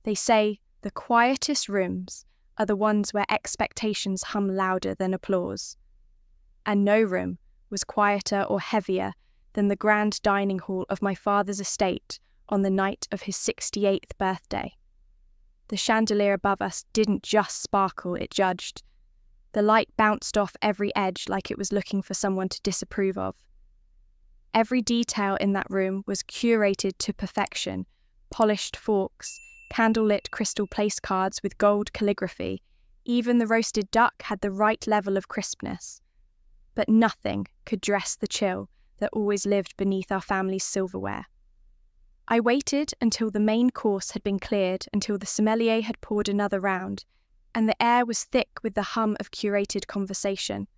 They say the quietest rooms are the ones where expectations hum louder than applause. And no room was quieter or heavier than the grand dining hall of my father's estate on the night of his 68th birthday. The chandelier above us didn't just sparkle, it judged. The light bounced off every edge like it was looking for someone to disapprove of. Every detail in that room was curated to perfection: polished forks, candlelit crystal place cards with gold calligraphy. Even the roasted duck had the right level of crispness. But nothing could dress the chill that always lived beneath our family's silverware. I waited until the main course had been cleared, until the sommelier had poured another round, and the air was thick with the hum of curated conversation.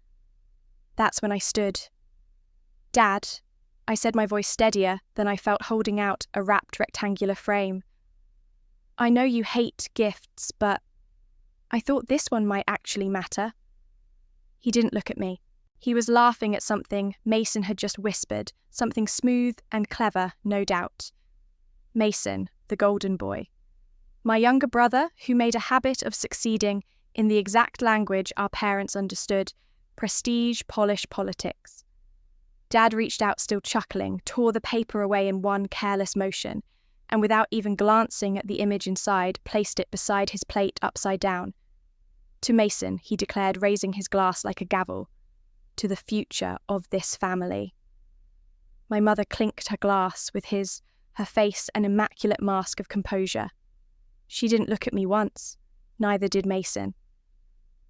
That's when I stood. "Dad," I said, my voice steadier than I felt holding out a wrapped rectangular frame. "I know you hate gifts, but I thought this one might actually matter." He didn't look at me. He was laughing at something Mason had just whispered, something smooth and clever, no doubt. Mason, the golden boy. My younger brother, who made a habit of succeeding in the exact language our parents understood: prestige, polish, politics. Dad reached out, still chuckling, tore the paper away in one careless motion, and without even glancing at the image inside, placed it beside his plate upside down. "To Mason," he declared, raising his glass like a gavel. "To the future of this family." My mother clinked her glass with his, her face an immaculate mask of composure. She didn't look at me once, neither did Mason.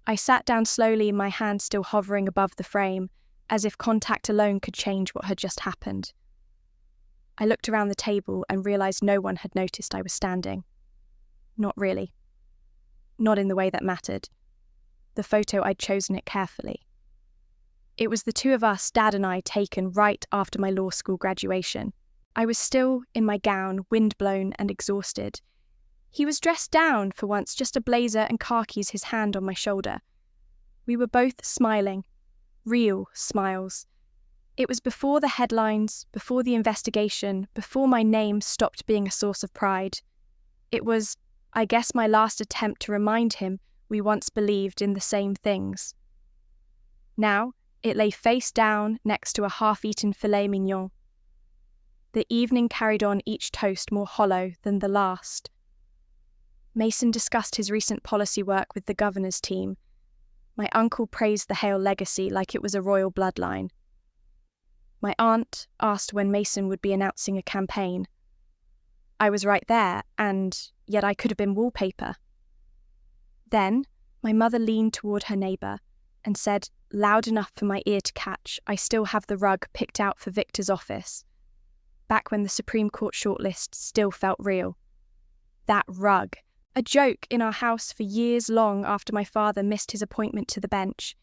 I sat down slowly, my hand still hovering above the frame, as if contact alone could change what had just happened. I looked around the table and realised no one had noticed I was standing. Not really. Not in the way that mattered. The photo, I'd chosen it carefully. It was the two of us, Dad and I, taken right after my law school graduation. I was still in my gown, windblown and exhausted. He was dressed down for once, just a blazer and khakis, his hand on my shoulder. We were both smiling. Real smiles. It was before the headlines, before the investigation, before my name stopped being a source of pride. It was, I guess, my last attempt to remind him we once believed in the same things. Now, it lay face down next to a half-eaten filet mignon. The evening carried on, each toast more hollow than the last. Mason discussed his recent policy work with the governor's team. My uncle praised the Hale legacy like it was a royal bloodline. My aunt asked when Mason would be announcing a campaign. I was right there, and yet I could have been wallpaper. Then, my mother leaned toward her neighbour and said, loud enough for my ear to catch, "I still have the rug picked out for Victor's office." Back when the Supreme Court shortlist still felt real. That rug, a joke in our house for years long after my father missed his appointment to the bench.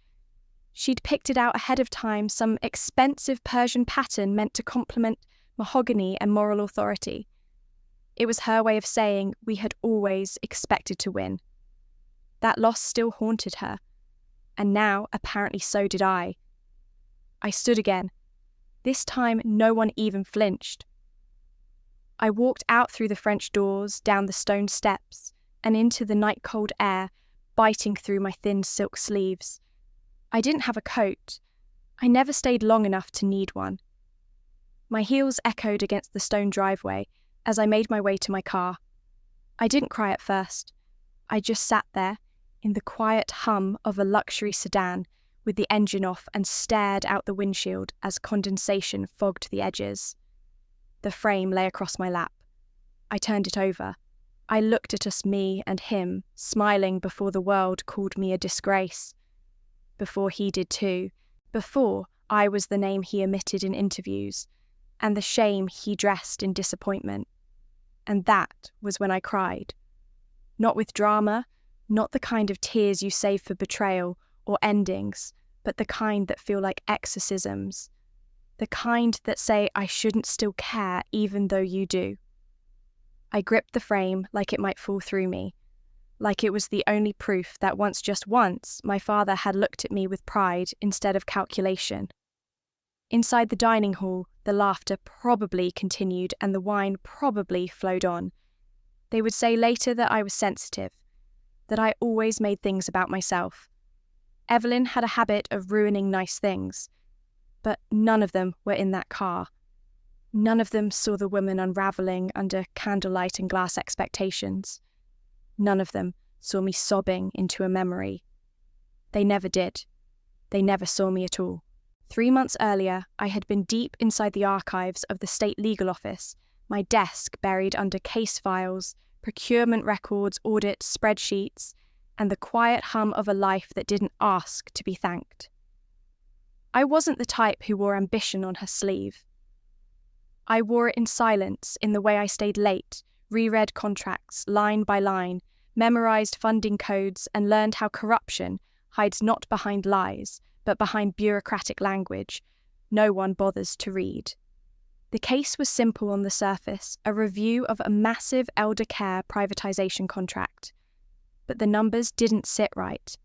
She'd picked it out ahead of time, some expensive Persian pattern meant to complement mahogany and moral authority. It was her way of saying we had always expected to win. That loss still haunted her, and now apparently so did I. I stood again. This time no one even flinched. I walked out through the French doors, down the stone steps, and into the night-cold air, biting through my thin silk sleeves. I didn't have a coat. I never stayed long enough to need one. My heels echoed against the stone driveway as I made my way to my car. I didn't cry at first. I just sat there, in the quiet hum of a luxury sedan, with the engine off, and stared out the windshield as condensation fogged the edges. The frame lay across my lap. I turned it over. I looked at us, me and him, smiling before the world called me a disgrace. Before he did too. Before I was the name he omitted in interviews, and the shame he dressed in disappointment. And that was when I cried. Not with drama, not the kind of tears you save for betrayal or endings, but the kind that feel like exorcisms. The kind that say I shouldn't still care even though you do. I gripped the frame like it might fall through me, like it was the only proof that just once, my father had looked at me with pride instead of calculation. Inside the dining hall, the laughter probably continued and the wine probably flowed on. They would say later that I was sensitive, that I always made things about myself. Evelyn had a habit of ruining nice things, but none of them were in that car. None of them saw the woman unravelling under candlelight and glass expectations. None of them saw me sobbing into a memory. They never did. They never saw me at all. 3 months earlier, I had been deep inside the archives of the State Legal Office, my desk buried under case files, procurement records, audits, spreadsheets, and the quiet hum of a life that didn't ask to be thanked. I wasn't the type who wore ambition on her sleeve. I wore it in silence, in the way I stayed late, reread contracts line by line, memorized funding codes, and learned how corruption hides not behind lies, but behind bureaucratic language no one bothers to read. The case was simple on the surface, a review of a massive elder care privatisation contract. But the numbers didn't sit right.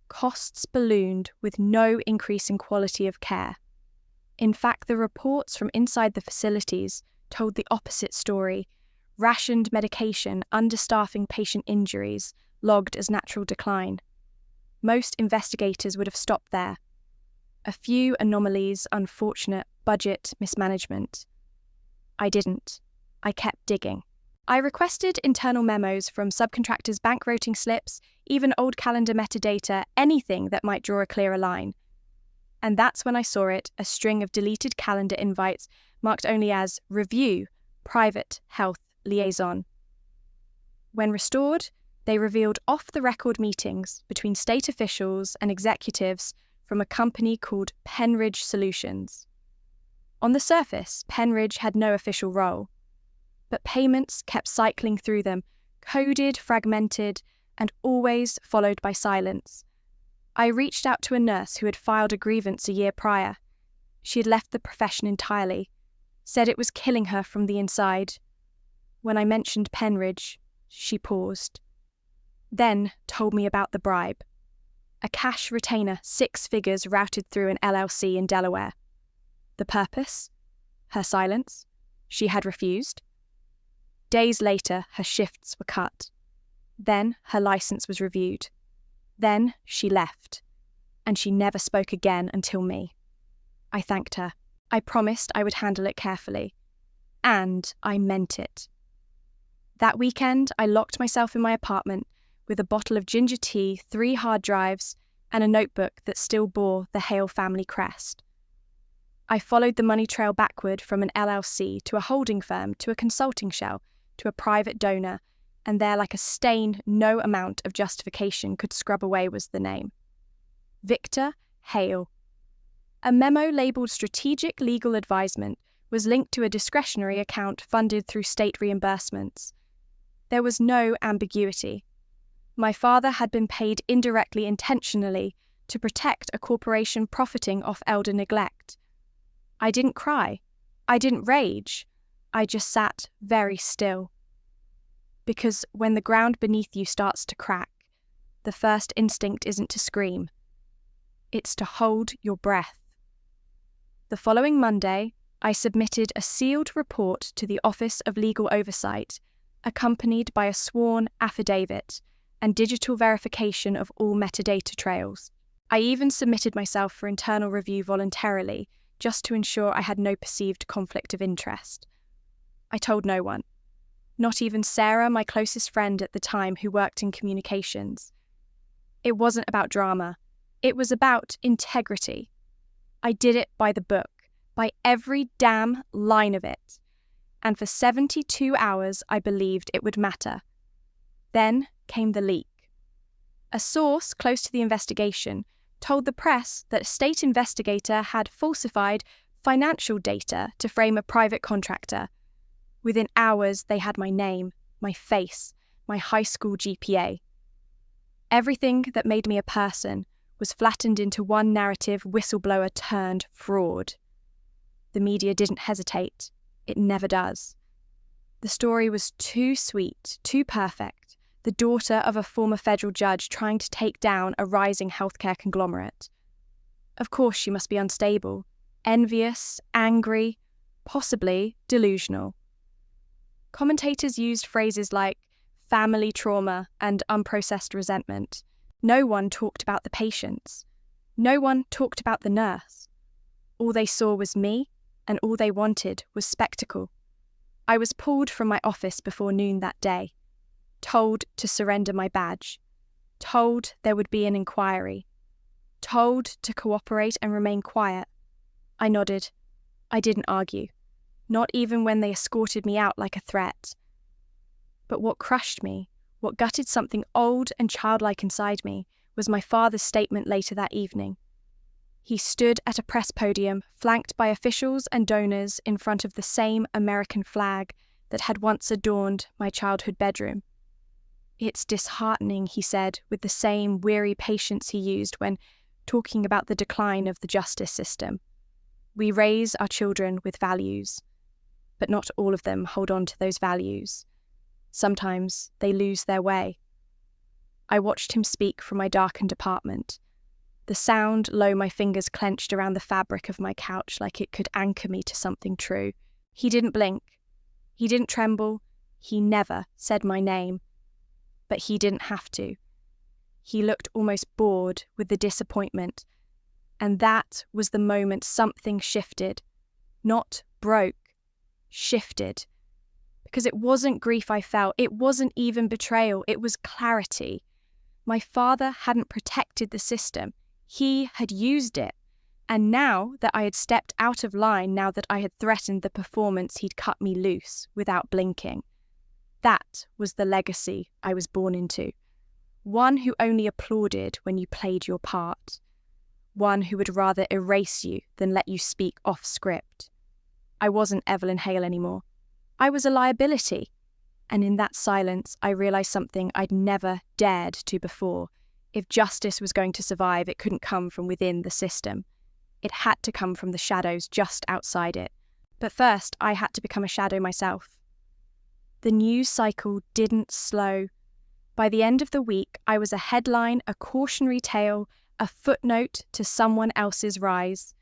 Costs ballooned with no increase in quality of care. In fact, the reports from inside the facilities told the opposite story. Rationed medication, understaffing patient injuries, logged as natural decline. Most investigators would have stopped there. A few anomalies, unfortunate budget mismanagement. I didn't. I kept digging. I requested internal memos from subcontractors' bank routing slips, even old calendar metadata, anything that might draw a clearer line. And that's when I saw it, a string of deleted calendar invites marked only as Review, Private Health Liaison. When restored, they revealed off-the-record meetings between state officials and executives from a company called Penridge Solutions. On the surface, Penridge had no official role, but payments kept cycling through them, coded, fragmented, and always followed by silence. I reached out to a nurse who had filed a grievance a year prior. She had left the profession entirely, said it was killing her from the inside. When I mentioned Penridge, she paused. Then told me about the bribe. A cash retainer, 6 figures routed through an LLC in Delaware. The purpose? Her silence. She had refused. Days later, her shifts were cut. Then her license was reviewed. Then she left, and she never spoke again until me. I thanked her. I promised I would handle it carefully. And I meant it. That weekend, I locked myself in my apartment with a bottle of ginger tea, 3 hard drives, and a notebook that still bore the Hale family crest. I followed the money trail backward from an LLC to a holding firm to a consulting shell to a private donor, and there, like a stain no amount of justification could scrub away, was the name. Victor Hale. A memo labelled Strategic Legal Advisement was linked to a discretionary account funded through state reimbursements. There was no ambiguity. My father had been paid indirectly intentionally to protect a corporation profiting off elder neglect. I didn't cry. I didn't rage. I just sat very still. Because when the ground beneath you starts to crack, the first instinct isn't to scream. It's to hold your breath. The following Monday, I submitted a sealed report to the Office of Legal Oversight, accompanied by a sworn affidavit and digital verification of all metadata trails. I even submitted myself for internal review voluntarily, just to ensure I had no perceived conflict of interest. I told no one. Not even Sarah, my closest friend at the time who worked in communications. It wasn't about drama. It was about integrity. I did it by the book, by every damn line of it. And for 72 hours I believed it would matter. Then came the leak. A source close to the investigation told the press that a state investigator had falsified financial data to frame a private contractor. Within hours, they had my name, my face, my high school GPA. Everything that made me a person was flattened into one narrative whistleblower turned fraud. The media didn't hesitate. It never does. The story was too sweet, too perfect. The daughter of a former federal judge trying to take down a rising healthcare conglomerate. Of course she must be unstable, envious, angry, possibly delusional. Commentators used phrases like family trauma and unprocessed resentment. No one talked about the patients. No one talked about the nurse. All they saw was me, and all they wanted was spectacle. I was pulled from my office before noon that day, told to surrender my badge, told there would be an inquiry, told to cooperate and remain quiet. I nodded. I didn't argue, not even when they escorted me out like a threat. But what crushed me, what gutted something old and childlike inside me, was my father's statement later that evening. He stood at a press podium, flanked by officials and donors in front of the same American flag that had once adorned my childhood bedroom. It's disheartening, he said, with the same weary patience he used when talking about the decline of the justice system. We raise our children with values, but not all of them hold on to those values. Sometimes they lose their way. I watched him speak from my darkened apartment, the sound low my fingers clenched around the fabric of my couch like it could anchor me to something true. He didn't blink. He didn't tremble. He never said my name. But he didn't have to. He looked almost bored with the disappointment. And that was the moment something shifted. Not broke. Shifted. Because it wasn't grief I felt. It wasn't even betrayal. It was clarity. My father hadn't protected the system. He had used it. And now that I had stepped out of line, now that I had threatened the performance, he'd cut me loose without blinking. That was the legacy I was born into. One who only applauded when you played your part. One who would rather erase you than let you speak off script. I wasn't Evelyn Hale anymore. I was a liability. And in that silence, I realised something I'd never dared to before. If justice was going to survive, it couldn't come from within the system. It had to come from the shadows just outside it. But first, I had to become a shadow myself. The news cycle didn't slow. By the end of the week, I was a headline, a cautionary tale, a footnote to someone else's rise.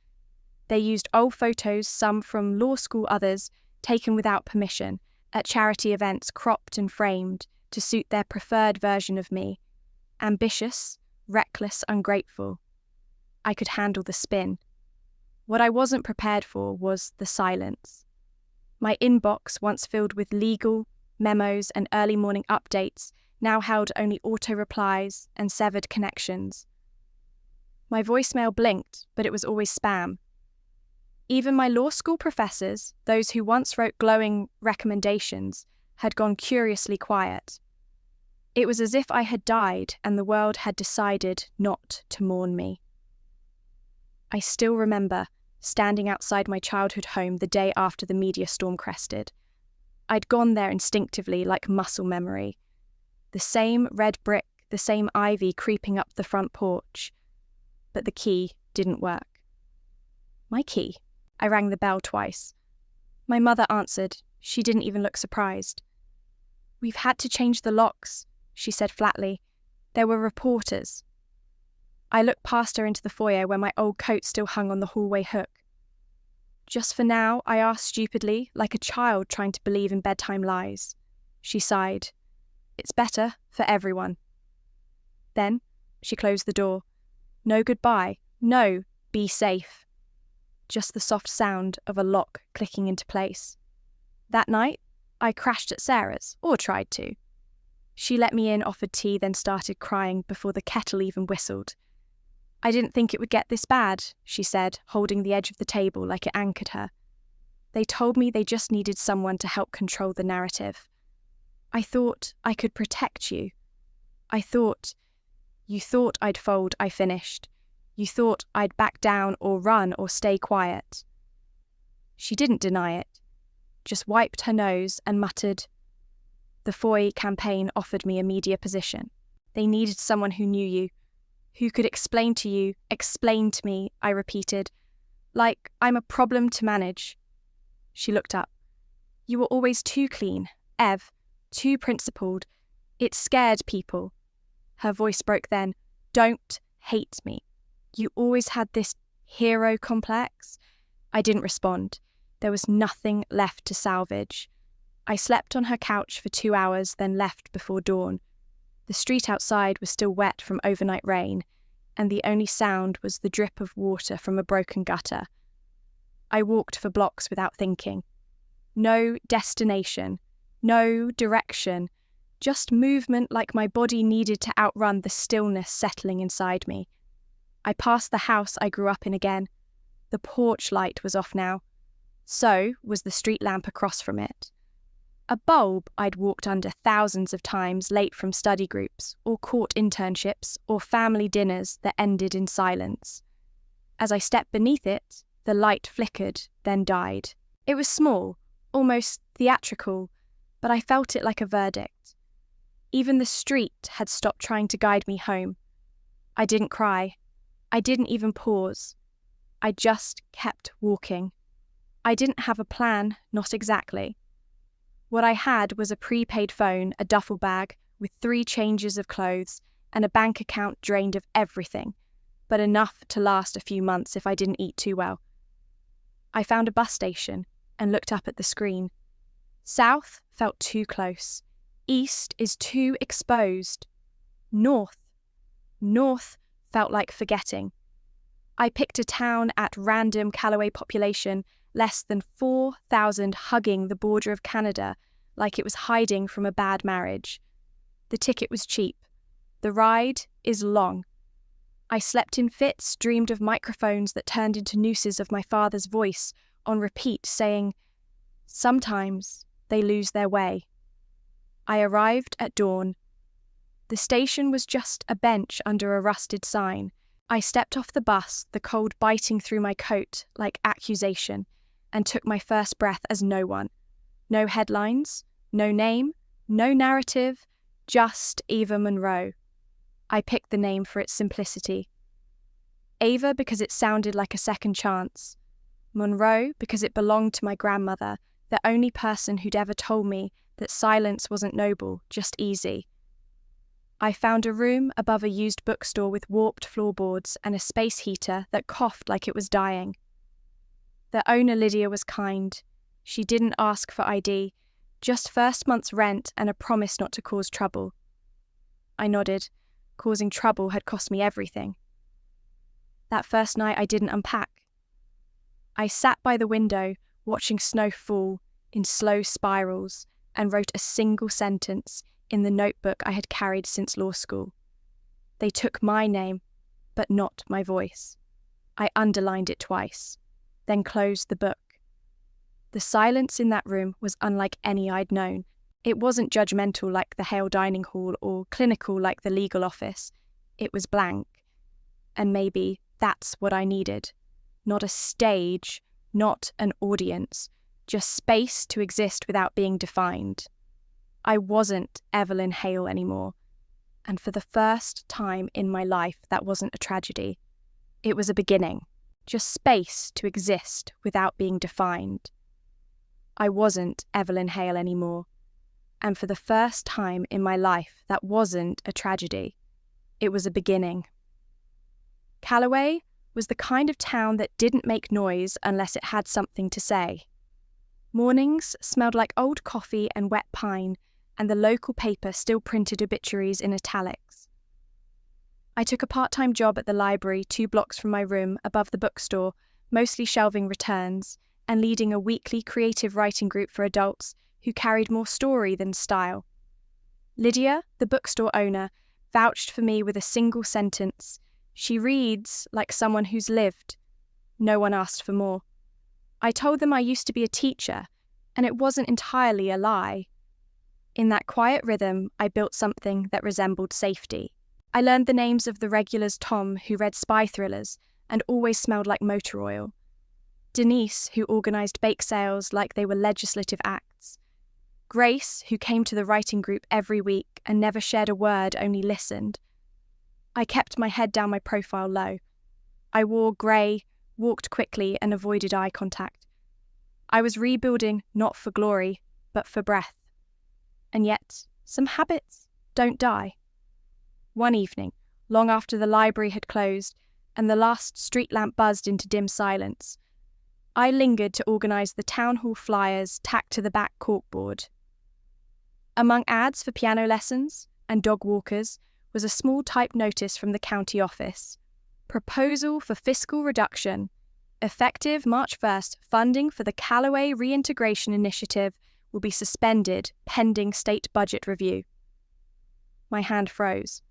They used old photos, some from law school, others taken without permission, at charity events cropped and framed to suit their preferred version of me. Ambitious, reckless, ungrateful. I could handle the spin. What I wasn't prepared for was the silence. My inbox, once filled with legal, memos and early morning updates, now held only auto-replies and severed connections. My voicemail blinked, but it was always spam. Even my law school professors, those who once wrote glowing recommendations, had gone curiously quiet. It was as if I had died and the world had decided not to mourn me. I still remember standing outside my childhood home the day after the media storm crested. I'd gone there instinctively like muscle memory. The same red brick, the same ivy creeping up the front porch. But the key didn't work. My key? I rang the bell twice. My mother answered. She didn't even look surprised. "We've had to change the locks," she said flatly. "There were reporters." I looked past her into the foyer where my old coat still hung on the hallway hook. "Just for now," I asked stupidly, like a child trying to believe in bedtime lies. She sighed. "It's better for everyone." Then she closed the door. No goodbye. No, be safe. Just the soft sound of a lock clicking into place. That night, I crashed at Sarah's, or tried to. She let me in, offered tea, then started crying before the kettle even whistled. "I didn't think it would get this bad," she said, holding the edge of the table like it anchored her. "They told me they just needed someone to help control the narrative. I thought I could protect you. You thought I'd fold," I finished. "You thought I'd back down or run or stay quiet." She didn't deny it, just wiped her nose and muttered, "The Foy campaign offered me a media position. They needed someone who knew you, who could explain to me," I repeated, "like I'm a problem to manage." She looked up. "You were always too clean, Ev, too principled. It scared people." Her voice broke then. "Don't hate me. You always had this hero complex." I didn't respond. There was nothing left to salvage. I slept on her couch for 2 hours, then left before dawn. The street outside was still wet from overnight rain, and the only sound was the drip of water from a broken gutter. I walked for blocks without thinking. No destination, no direction, just movement like my body needed to outrun the stillness settling inside me. I passed the house I grew up in again. The porch light was off now. So was the street lamp across from it. A bulb I'd walked under thousands of times late from study groups, or court internships, or family dinners that ended in silence. As I stepped beneath it, the light flickered, then died. It was small, almost theatrical, but I felt it like a verdict. Even the street had stopped trying to guide me home. I didn't cry. I didn't even pause. I just kept walking. I didn't have a plan, not exactly. What I had was a prepaid phone, a duffel bag with 3 changes of clothes, and a bank account drained of everything, but enough to last a few months if I didn't eat too well. I found a bus station and looked up at the screen. South felt too close. East is too exposed. North felt like forgetting. I picked a town at random Callaway population, less than 4,000, hugging the border of Canada like it was hiding from a bad marriage. The ticket was cheap. The ride is long. I slept in fits, dreamed of microphones that turned into nooses of my father's voice on repeat saying, "Sometimes they lose their way." I arrived at dawn. The station was just a bench under a rusted sign. I stepped off the bus, the cold biting through my coat like accusation, and took my first breath as no one. No headlines, no name, no narrative, just Ava Monroe. I picked the name for its simplicity. Ava because it sounded like a second chance. Monroe because it belonged to my grandmother, the only person who'd ever told me that silence wasn't noble, just easy. I found a room above a used bookstore with warped floorboards and a space heater that coughed like it was dying. The owner, Lydia, was kind. She didn't ask for ID, just first month's rent and a promise not to cause trouble. I nodded. Causing trouble had cost me everything. That first night I didn't unpack. I sat by the window, watching snow fall in slow spirals, and wrote a single sentence in the notebook I had carried since law school. They took my name, but not my voice. I underlined it twice, then closed the book. The silence in that room was unlike any I'd known. It wasn't judgmental like the Hale dining hall or clinical like the legal office. It was blank. And maybe that's what I needed. Not a stage, not an audience, just space to exist without being defined. I wasn't Evelyn Hale anymore. And for the first time in my life, that wasn't a tragedy. It was a beginning. Just space to exist without being defined. I wasn't Evelyn Hale anymore. And for the first time in my life, that wasn't a tragedy. It was a beginning. Callaway was the kind of town that didn't make noise unless it had something to say. Mornings smelled like old coffee and wet pine, and the local paper still printed obituaries in italics. I took a part-time job at the library 2 blocks from my room above the bookstore, mostly shelving returns, and leading a weekly creative writing group for adults who carried more story than style. Lydia, the bookstore owner, vouched for me with a single sentence. She reads like someone who's lived. No one asked for more. I told them I used to be a teacher, and it wasn't entirely a lie. In that quiet rhythm, I built something that resembled safety. I learned the names of the regulars: Tom, who read spy thrillers and always smelled like motor oil; Denise, who organised bake sales like they were legislative acts; Grace, who came to the writing group every week and never shared a word, only listened. I kept my head down, my profile low. I wore grey, walked quickly, and avoided eye contact. I was rebuilding not for glory, but for breath. And yet, some habits don't die. One evening, long after the library had closed and the last street lamp buzzed into dim silence, I lingered to organise the town hall flyers tacked to the back corkboard. Among ads for piano lessons and dog walkers was a small type notice from the county office. Proposal for fiscal reduction. Effective March 1st, funding for the Callaway Reintegration Initiative will be suspended pending state budget review. My hand froze.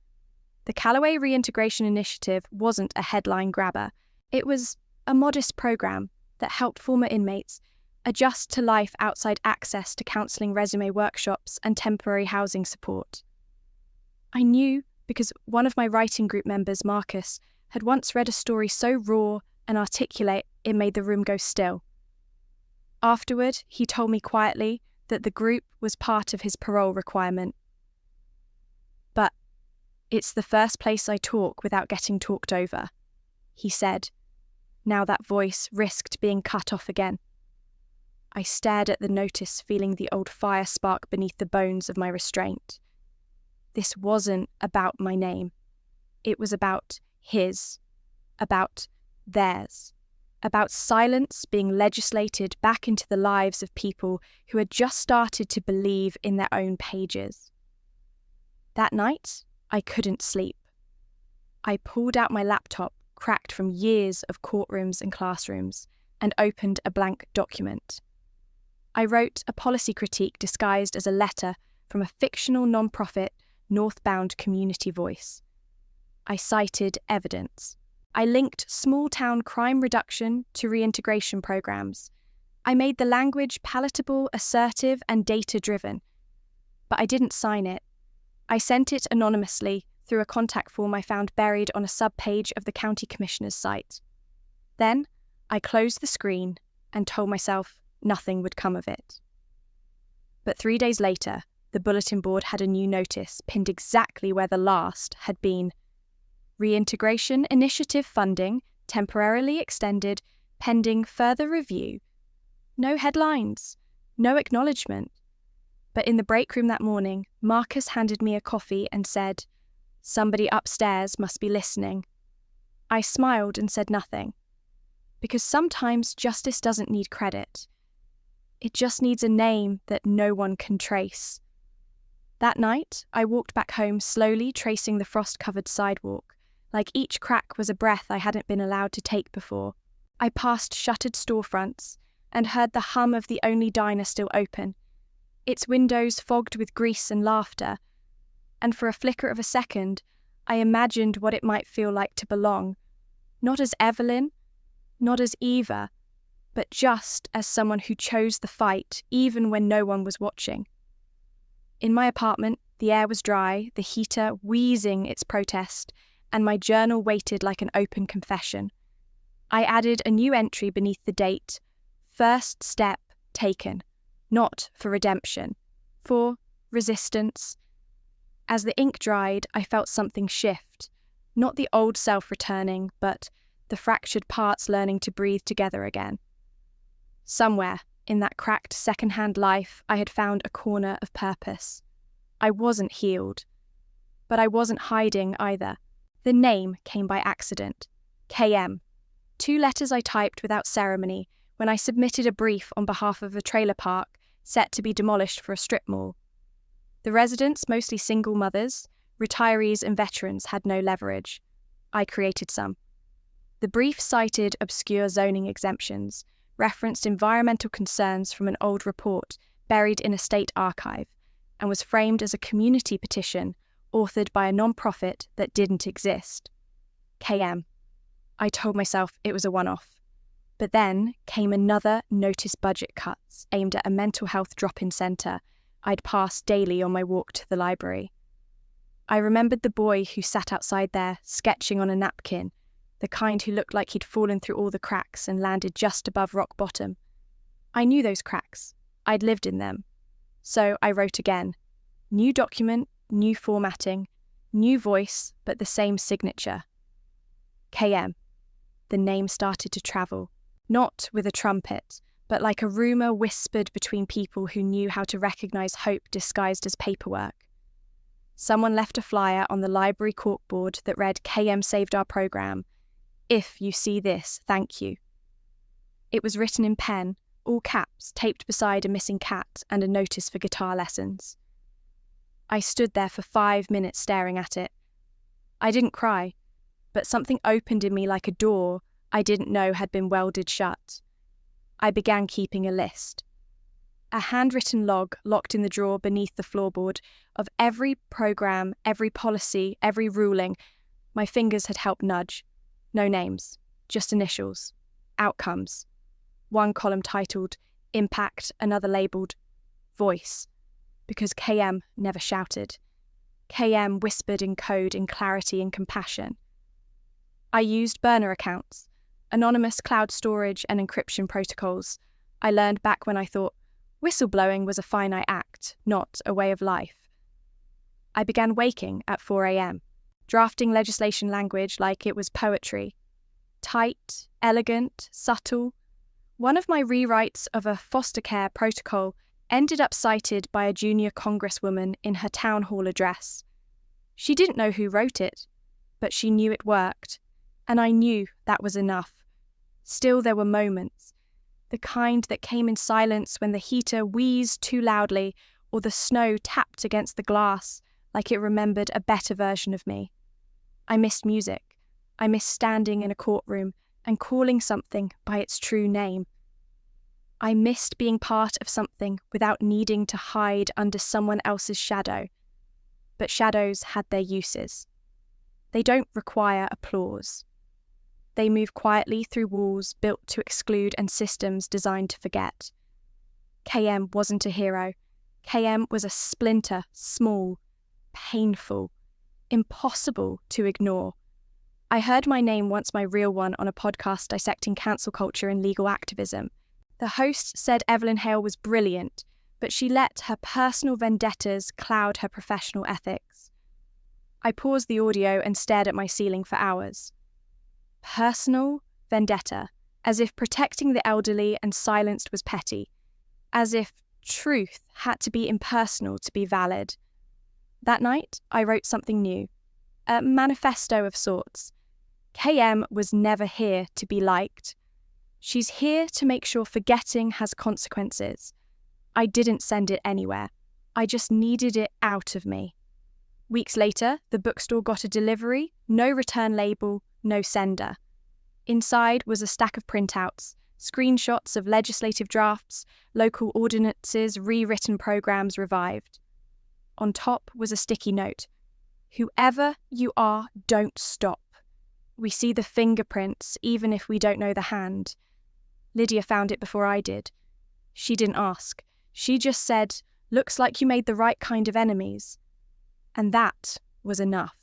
The Callaway Reintegration Initiative wasn't a headline grabber. It was a modest program that helped former inmates adjust to life outside access to counselling, resume workshops, and temporary housing support. I knew because one of my writing group members, Marcus, had once read a story so raw and articulate it made the room go still. Afterward, he told me quietly that the group was part of his parole requirement. But it's the first place I talk without getting talked over, he said. Now that voice risked being cut off again. I stared at the notice, feeling the old fire spark beneath the bones of my restraint. This wasn't about my name. It was about his, about theirs, about silence being legislated back into the lives of people who had just started to believe in their own pages. That night, I couldn't sleep. I pulled out my laptop, cracked from years of courtrooms and classrooms, and opened a blank document. I wrote a policy critique disguised as a letter from a fictional non-profit, northbound community voice. I cited evidence. I linked small-town crime reduction to reintegration programs. I made the language palatable, assertive, and data-driven. But I didn't sign it. I sent it anonymously through a contact form I found buried on a sub-page of the county commissioner's site. Then, I closed the screen and told myself nothing would come of it. But 3 days later, the bulletin board had a new notice pinned exactly where the last had been. Reintegration Initiative funding temporarily extended pending further review. No headlines, no acknowledgement. But in the break room that morning, Marcus handed me a coffee and said, "Somebody upstairs must be listening." I smiled and said nothing. Because sometimes justice doesn't need credit. It just needs a name that no one can trace. That night, I walked back home slowly, tracing the frost-covered sidewalk, like each crack was a breath I hadn't been allowed to take before. I passed shuttered storefronts and heard the hum of the only diner still open, its windows fogged with grease and laughter, and for a flicker of a second, I imagined what it might feel like to belong, not as Evelyn, not as Eva, but just as someone who chose the fight even when no one was watching. In my apartment, the air was dry, the heater wheezing its protest, and my journal waited like an open confession. I added a new entry beneath the date, "First step taken," not for redemption, for resistance. As the ink dried, I felt something shift, not the old self returning, but the fractured parts learning to breathe together again. Somewhere in that cracked second-hand life, I had found a corner of purpose. I wasn't healed, but I wasn't hiding either. The name came by accident. KM. 2 letters I typed without ceremony when I submitted a brief on behalf of a trailer park set to be demolished for a strip mall. The residents, mostly single mothers, retirees and veterans, had no leverage. I created some. The brief cited obscure zoning exemptions, referenced environmental concerns from an old report buried in a state archive, and was framed as a community petition authored by a non-profit that didn't exist. KM. I told myself it was a one-off. But then came another notice budget cuts aimed at a mental health drop-in centre I'd pass daily on my walk to the library. I remembered the boy who sat outside there, sketching on a napkin, the kind who looked like he'd fallen through all the cracks and landed just above rock bottom. I knew those cracks. I'd lived in them. So I wrote again. New document, new formatting, new voice, but the same signature. KM. The name started to travel, not with a trumpet, but like a rumour whispered between people who knew how to recognise hope disguised as paperwork. Someone left a flyer on the library corkboard that read, "KM saved our programme. If you see this, thank you." It was written in pen, all caps, taped beside a missing cat and a notice for guitar lessons. I stood there for 5 minutes staring at it. I didn't cry, but something opened in me like a door I didn't know had been welded shut. I began keeping a list. A handwritten log locked in the drawer beneath the floorboard of every program, every policy, every ruling my fingers had helped nudge. No names, just initials. Outcomes. One column titled Impact, another labelled Voice, because KM never shouted. KM whispered in code, in clarity, in compassion. I used burner accounts, anonymous cloud storage and encryption protocols I learned back when I thought whistleblowing was a finite act, not a way of life. I began waking at 4 a.m, drafting legislation language like it was poetry. Tight, elegant, subtle. One of my rewrites of a foster care protocol ended up cited by a junior congresswoman in her town hall address. She didn't know who wrote it, but she knew it worked, and I knew that was enough. Still, there were moments, the kind that came in silence when the heater wheezed too loudly or the snow tapped against the glass like it remembered a better version of me. I missed music. I missed standing in a courtroom and calling something by its true name. I missed being part of something without needing to hide under someone else's shadow. But shadows had their uses. They don't require applause. They move quietly through walls built to exclude and systems designed to forget. KM wasn't a hero. KM was a splinter, small, painful, impossible to ignore. I heard my name once, my real one, on a podcast dissecting cancel culture and legal activism. The host said Evelyn Hale was brilliant, but she let her personal vendettas cloud her professional ethics. I paused the audio and stared at my ceiling for hours. Personal vendetta, as if protecting the elderly and silenced was petty, as if truth had to be impersonal to be valid. That night, I wrote something new, a manifesto of sorts. KM was never here to be liked. She's here to make sure forgetting has consequences. I didn't send it anywhere. I just needed it out of me. Weeks later, the bookstore got a delivery, no return label, no sender. Inside was a stack of printouts, screenshots of legislative drafts, local ordinances, rewritten programs revived. On top was a sticky note. Whoever you are, don't stop. We see the fingerprints, even if we don't know the hand. Lydia found it before I did. She didn't ask. She just said, "Looks like you made the right kind of enemies." And that was enough.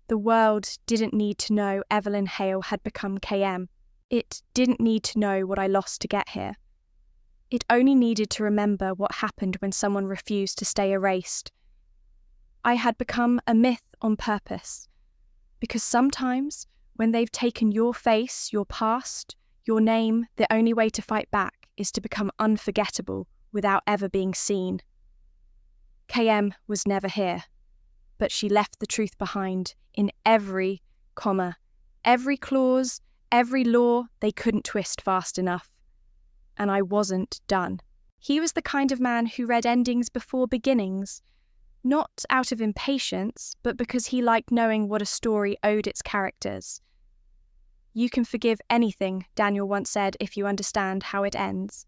The world didn't need to know Evelyn Hale had become KM. It didn't need to know what I lost to get here. It only needed to remember what happened when someone refused to stay erased. I had become a myth on purpose. Because sometimes, when they've taken your face, your past, your name, the only way to fight back is to become unforgettable without ever being seen. KM was never here, but she left the truth behind in every comma, every clause, every law they couldn't twist fast enough. And I wasn't done. He was the kind of man who read endings before beginnings, not out of impatience, but because he liked knowing what a story owed its characters. You can forgive anything, Daniel once said, if you understand how it ends.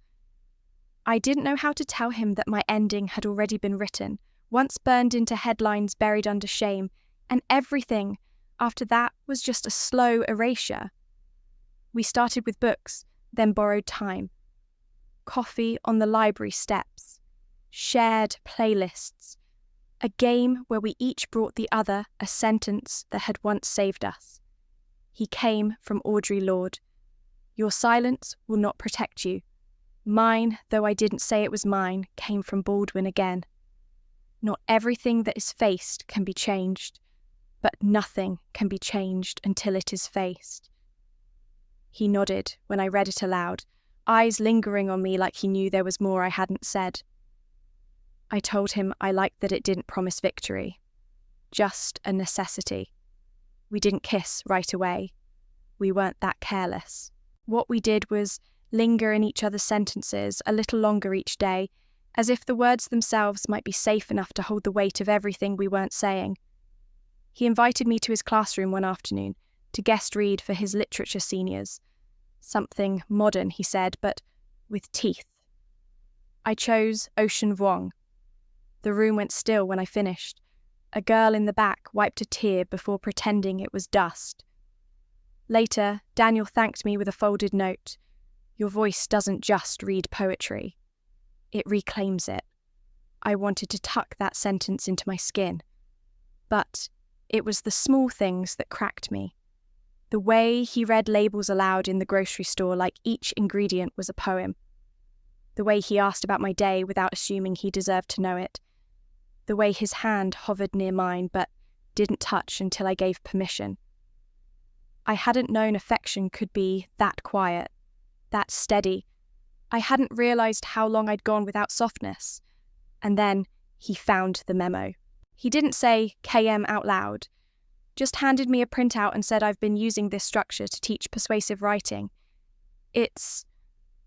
I didn't know how to tell him that my ending had already been written, once burned into headlines buried under shame, and everything after that was just a slow erasure. We started with books, then borrowed time. Coffee on the library steps. Shared playlists. A game where we each brought the other a sentence that had once saved us. He came from Audre Lorde. Your silence will not protect you. Mine, though I didn't say it was mine, came from Baldwin again. Not everything that is faced can be changed, but nothing can be changed until it is faced. He nodded when I read it aloud, eyes lingering on me like he knew there was more I hadn't said. I told him I liked that it didn't promise victory, just a necessity. We didn't kiss right away. We weren't that careless. What we did was linger in each other's sentences a little longer each day, as if the words themselves might be safe enough to hold the weight of everything we weren't saying. He invited me to his classroom one afternoon to guest read for his literature seniors. Something modern, he said, but with teeth. I chose Ocean Vuong. The room went still when I finished. A girl in the back wiped a tear before pretending it was dust. Later, Daniel thanked me with a folded note. Your voice doesn't just read poetry. It reclaims it. I wanted to tuck that sentence into my skin. But it was the small things that cracked me. The way he read labels aloud in the grocery store like each ingredient was a poem. The way he asked about my day without assuming he deserved to know it. The way his hand hovered near mine but didn't touch until I gave permission. I hadn't known affection could be that quiet, that steady. I hadn't realised how long I'd gone without softness. And then he found the memo. He didn't say KM out loud, just handed me a printout and said I've been using this structure to teach persuasive writing. It's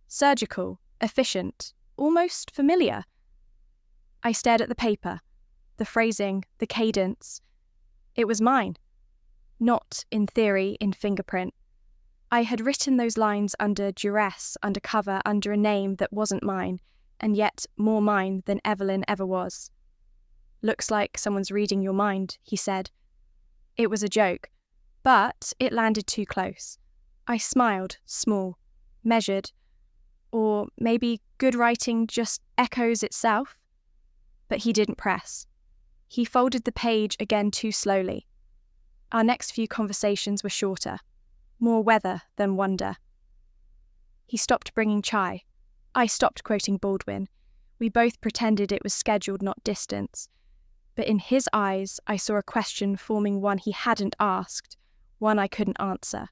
surgical, efficient, almost familiar. I stared at the paper, the phrasing, the cadence. It was mine. Not, in theory, in fingerprint. I had written those lines under duress, under cover, under a name that wasn't mine, and yet more mine than Evelyn ever was. Looks like someone's reading your mind, he said. It was a joke, but it landed too close. I smiled, small, measured, or maybe good writing just echoes itself. But he didn't press. He folded the page again too slowly. Our next few conversations were shorter, more weather than wonder. He stopped bringing chai. I stopped quoting Baldwin. We both pretended it was scheduled, not distance. But in his eyes, I saw a question forming one he hadn't asked, one I couldn't answer.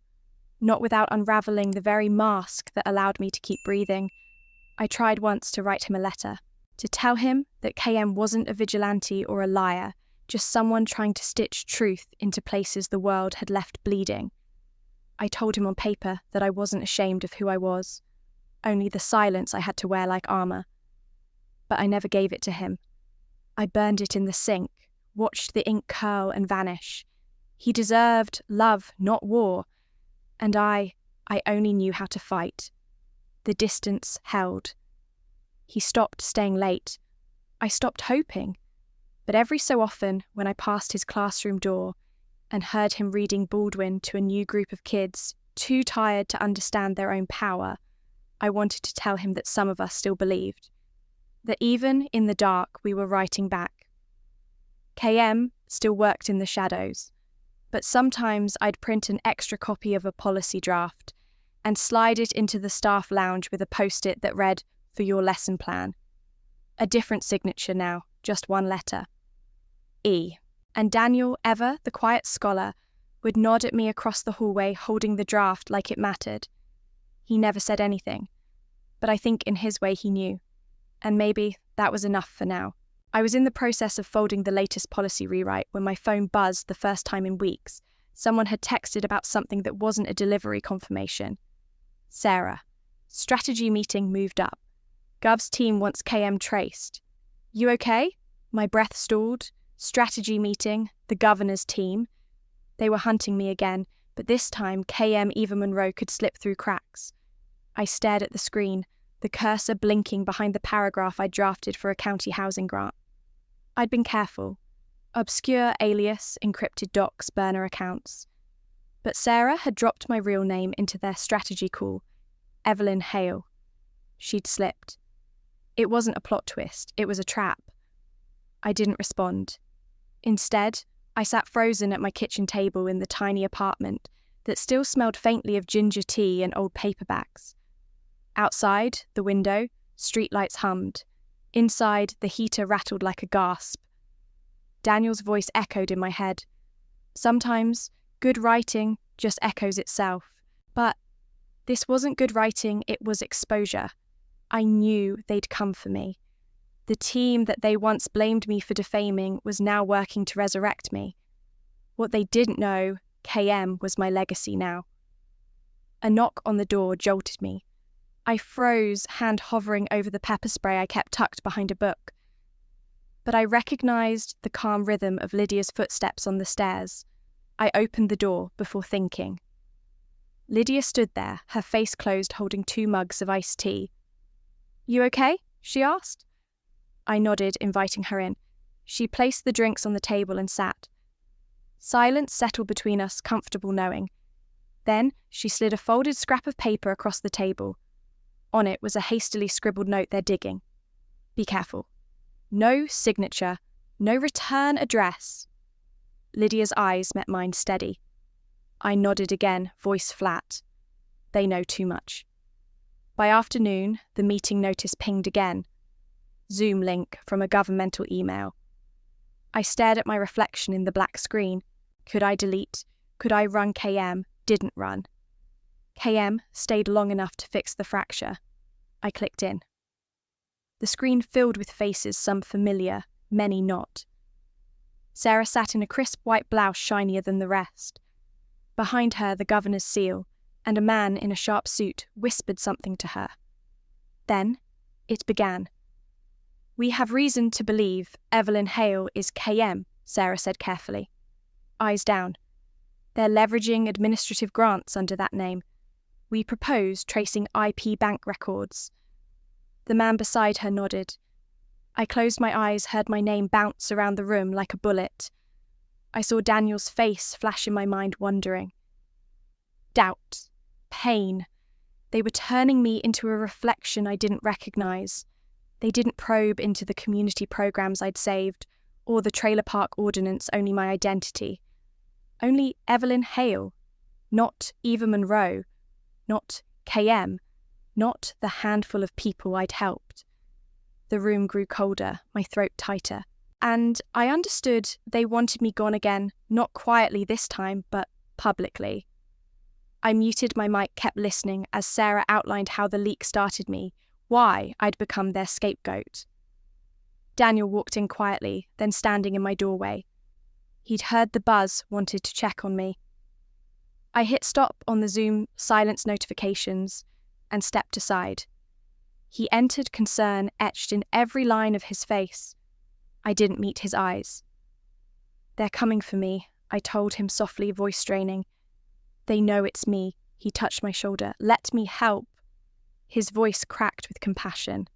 Not without unravelling the very mask that allowed me to keep breathing. I tried once to write him a letter, to tell him that KM wasn't a vigilante or a liar, just someone trying to stitch truth into places the world had left bleeding. I told him on paper that I wasn't ashamed of who I was, only the silence I had to wear like armour. But I never gave it to him. I burned it in the sink, watched the ink curl and vanish. He deserved love, not war, and I only knew how to fight. The distance held. He stopped staying late. I stopped hoping. But every so often, when I passed his classroom door and heard him reading Baldwin to a new group of kids, too tired to understand their own power, I wanted to tell him that some of us still believed. That even in the dark, we were writing back. KM still worked in the shadows, but sometimes I'd print an extra copy of a policy draft and slide it into the staff lounge with a post-it that read, "For your lesson plan." A different signature now, just one letter. E. And Daniel, ever the quiet scholar, would nod at me across the hallway holding the draft like it mattered. He never said anything, but I think in his way he knew. And maybe that was enough for now. I was in the process of folding the latest policy rewrite when my phone buzzed the first time in weeks. Someone had texted about something that wasn't a delivery confirmation. Sarah. Strategy meeting moved up. Gov's team wants KM traced. You okay? My breath stalled. Strategy meeting, the governor's team. They were hunting me again, but this time KM Eva Monroe could slip through cracks. I stared at the screen, the cursor blinking behind the paragraph I drafted for a county housing grant. I'd been careful. Obscure alias, encrypted docs, burner accounts. But Sarah had dropped my real name into their strategy call, Evelyn Hale. She'd slipped. It wasn't a plot twist, it was a trap. I didn't respond. Instead, I sat frozen at my kitchen table in the tiny apartment that still smelled faintly of ginger tea and old paperbacks. Outside, the window, streetlights hummed. Inside, the heater rattled like a gasp. Daniel's voice echoed in my head. Sometimes, good writing just echoes itself. But this wasn't good writing, it was exposure. I knew they'd come for me. The team that they once blamed me for defaming was now working to resurrect me. What they didn't know, KM was my legacy now. A knock on the door jolted me. I froze, hand hovering over the pepper spray I kept tucked behind a book. But I recognized the calm rhythm of Lydia's footsteps on the stairs. I opened the door before thinking. Lydia stood there, her face closed, holding 2 mugs of iced tea. "You okay?" she asked. I nodded, inviting her in. She placed the drinks on the table and sat. Silence settled between us, comfortable knowing. Then she slid a folded scrap of paper across the table. On it was a hastily scribbled note they're digging. "Be careful. No signature, no return address." Lydia's eyes met mine steady. I nodded again, voice flat. They know too much. By afternoon, the meeting notice pinged again. Zoom link from a governmental email. I stared at my reflection in the black screen. Could I delete? Could I run KM? Didn't run. KM stayed long enough to fix the fracture. I clicked in. The screen filled with faces, some familiar, many not. Sarah sat in a crisp white blouse shinier than the rest. Behind her, the governor's seal, and a man in a sharp suit whispered something to her. Then it began. "We have reason to believe Evelyn Hale is KM," Sarah said carefully. Eyes down. "They're leveraging administrative grants under that name. We propose tracing IP bank records." The man beside her nodded. I closed my eyes, heard my name bounce around the room like a bullet. I saw Daniel's face flash in my mind, wondering. Doubt. Pain. They were turning me into a reflection I didn't recognize. They didn't probe into the community programs I'd saved, or the trailer park ordinance, only my identity. Only Evelyn Hale. Not Eva Monroe. Not KM. Not the handful of people I'd helped. The room grew colder, my throat tighter, and I understood they wanted me gone again, not quietly this time, but publicly. I muted my mic, kept listening as Sarah outlined how the leak started me, why I'd become their scapegoat. Daniel walked in quietly, then standing in my doorway. He'd heard the buzz, wanted to check on me. I hit stop on the Zoom silence notifications and stepped aside. He entered, concern etched in every line of his face. I didn't meet his eyes. "They're coming for me," I told him softly, voice straining. "They know it's me." He touched my shoulder. "Let me help." His voice cracked with compassion.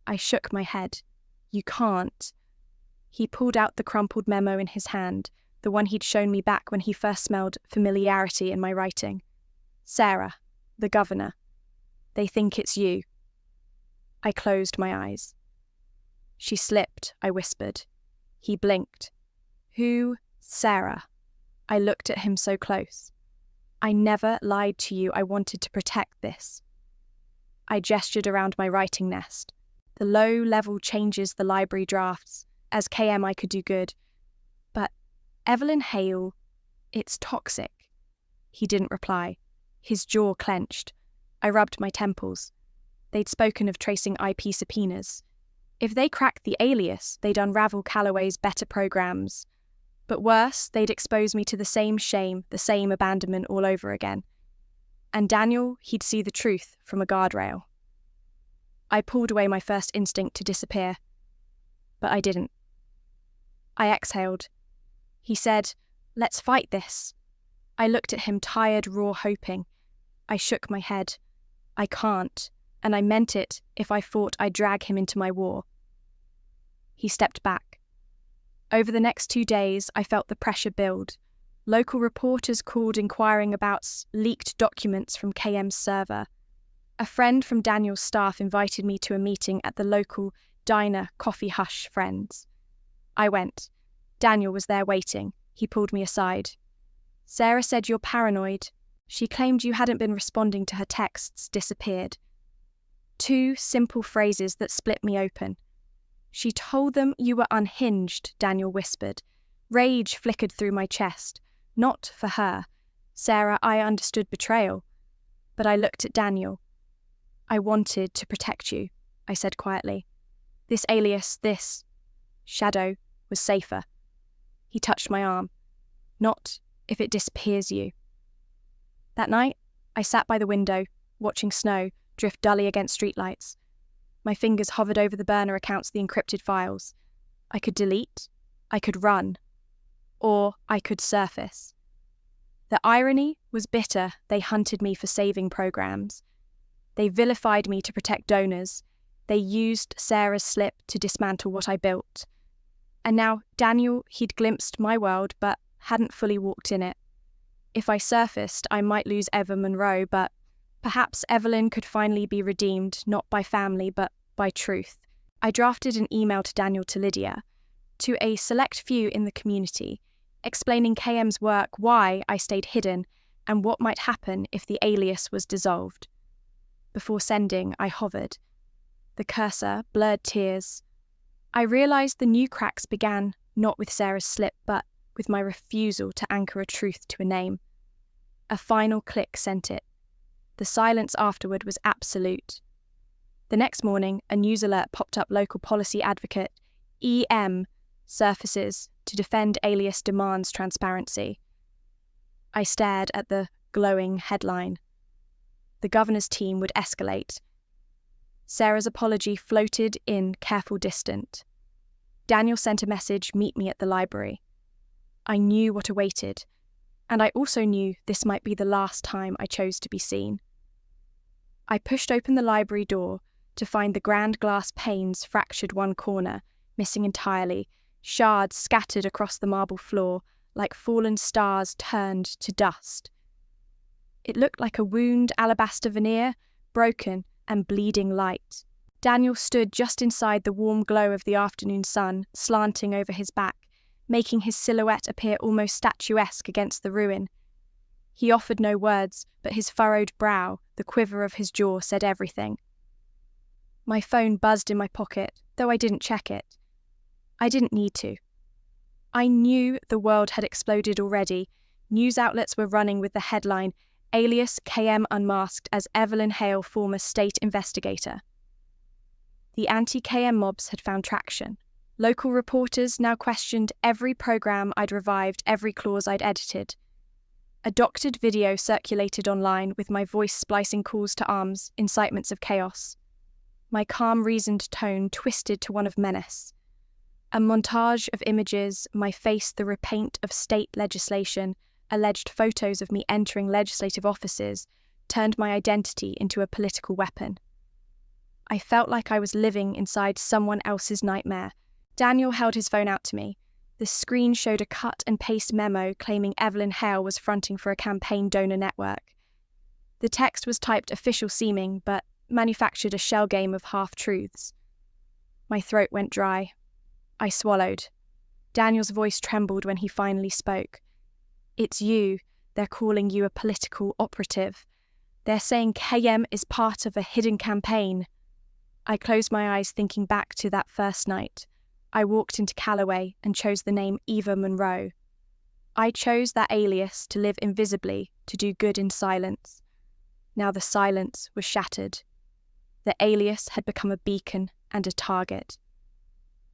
I shook my head. "You can't." He pulled out the crumpled memo in his hand, the one he'd shown me back when he first smelled familiarity in my writing. "Sarah, the governor. They think it's you." I closed my eyes. "She slipped," I whispered. He blinked. "Who? Sarah?" I looked at him so close. "I never lied to you. I wanted to protect this." I gestured around my writing nest. The low-level changes, the library drafts. As KM I could do good. But Evelyn Hale, it's toxic. He didn't reply. His jaw clenched. I rubbed my temples. They'd spoken of tracing IP subpoenas. If they cracked the alias, they'd unravel Calloway's better programs. But worse, they'd expose me to the same shame, the same abandonment all over again. And Daniel, he'd see the truth from a guardrail. I pulled away, my first instinct to disappear. But I didn't. I exhaled. He said, "Let's fight this." I looked at him, tired, raw, hoping. I shook my head. I can't, and I meant it if I fought I'd drag him into my war. He stepped back. Over the next 2 days, I felt the pressure build. Local reporters called inquiring about leaked documents from KM's server. A friend from Daniel's staff invited me to a meeting at the local diner, Coffee Hush Friends. I went. Daniel was there waiting. He pulled me aside. "Sarah said you're paranoid. She claimed you hadn't been responding to her texts, disappeared." 2 simple phrases that split me open. "She told them you were unhinged," Daniel whispered. Rage flickered through my chest. Not for her. Sarah, I understood betrayal. But I looked at Daniel. "I wanted to protect you," I said quietly. "This alias, this shadow, was safer." He touched my arm. "Not if it disappears you." That night, I sat by the window, watching snow, drift dully against streetlights. My fingers hovered over the burner accounts of the encrypted files. I could delete, I could run, or I could surface. The irony was bitter. They hunted me for saving programs. They vilified me to protect donors. They used Sarah's slip to dismantle what I built. And now Daniel, he'd glimpsed my world, but hadn't fully walked in it. If I surfaced, I might lose Eva Monroe, but perhaps Evelyn could finally be redeemed, not by family, but by truth. I drafted an email to Daniel, to Lydia, to a select few in the community, explaining KM's work, why I stayed hidden, and what might happen if the alias was dissolved. Before sending, I hovered. The cursor blurred tears. I realised the new cracks began not with Sarah's slip, but with my refusal to anchor a truth to a name. A final click sent it. The silence afterward was absolute. The next morning, a news alert popped up: local policy advocate EM surfaces to defend alias demands transparency. I stared at the glowing headline. The governor's team would escalate. Sarah's apology floated in careful distant. Daniel sent a message: meet me at the library. I knew what awaited, and I also knew this might be the last time I chose to be seen. I pushed open the library door to find the grand glass panes fractured one corner, missing entirely, shards scattered across the marble floor like fallen stars turned to dust. It looked like a wound alabaster veneer, broken and bleeding light. Daniel stood just inside the warm glow of the afternoon sun, slanting over his back, making his silhouette appear almost statuesque against the ruin. He offered no words, but his furrowed brow, the quiver of his jaw, said everything. My phone buzzed in my pocket, though I didn't check it. I didn't need to. I knew the world had exploded already. News outlets were running with the headline, alias KM unmasked as Evelyn Hale, former state investigator. The anti-KM mobs had found traction. Local reporters now questioned every program I'd revived, every clause I'd edited. A doctored video circulated online with my voice splicing calls to arms, incitements of chaos. My calm, reasoned tone twisted to one of menace. A montage of images, my face the repaint of state legislation, alleged photos of me entering legislative offices, turned my identity into a political weapon. I felt like I was living inside someone else's nightmare. Daniel held his phone out to me. The screen showed a cut-and-paste memo claiming Evelyn Hale was fronting for a campaign donor network. The text was typed official-seeming, but manufactured a shell game of half-truths. My throat went dry. I swallowed. Daniel's voice trembled when he finally spoke. It's you. They're calling you a political operative. They're saying KM is part of a hidden campaign. I closed my eyes, thinking back to that first night. I walked into Callaway and chose the name Eva Monroe. I chose that alias to live invisibly, to do good in silence. Now the silence was shattered. The alias had become a beacon and a target.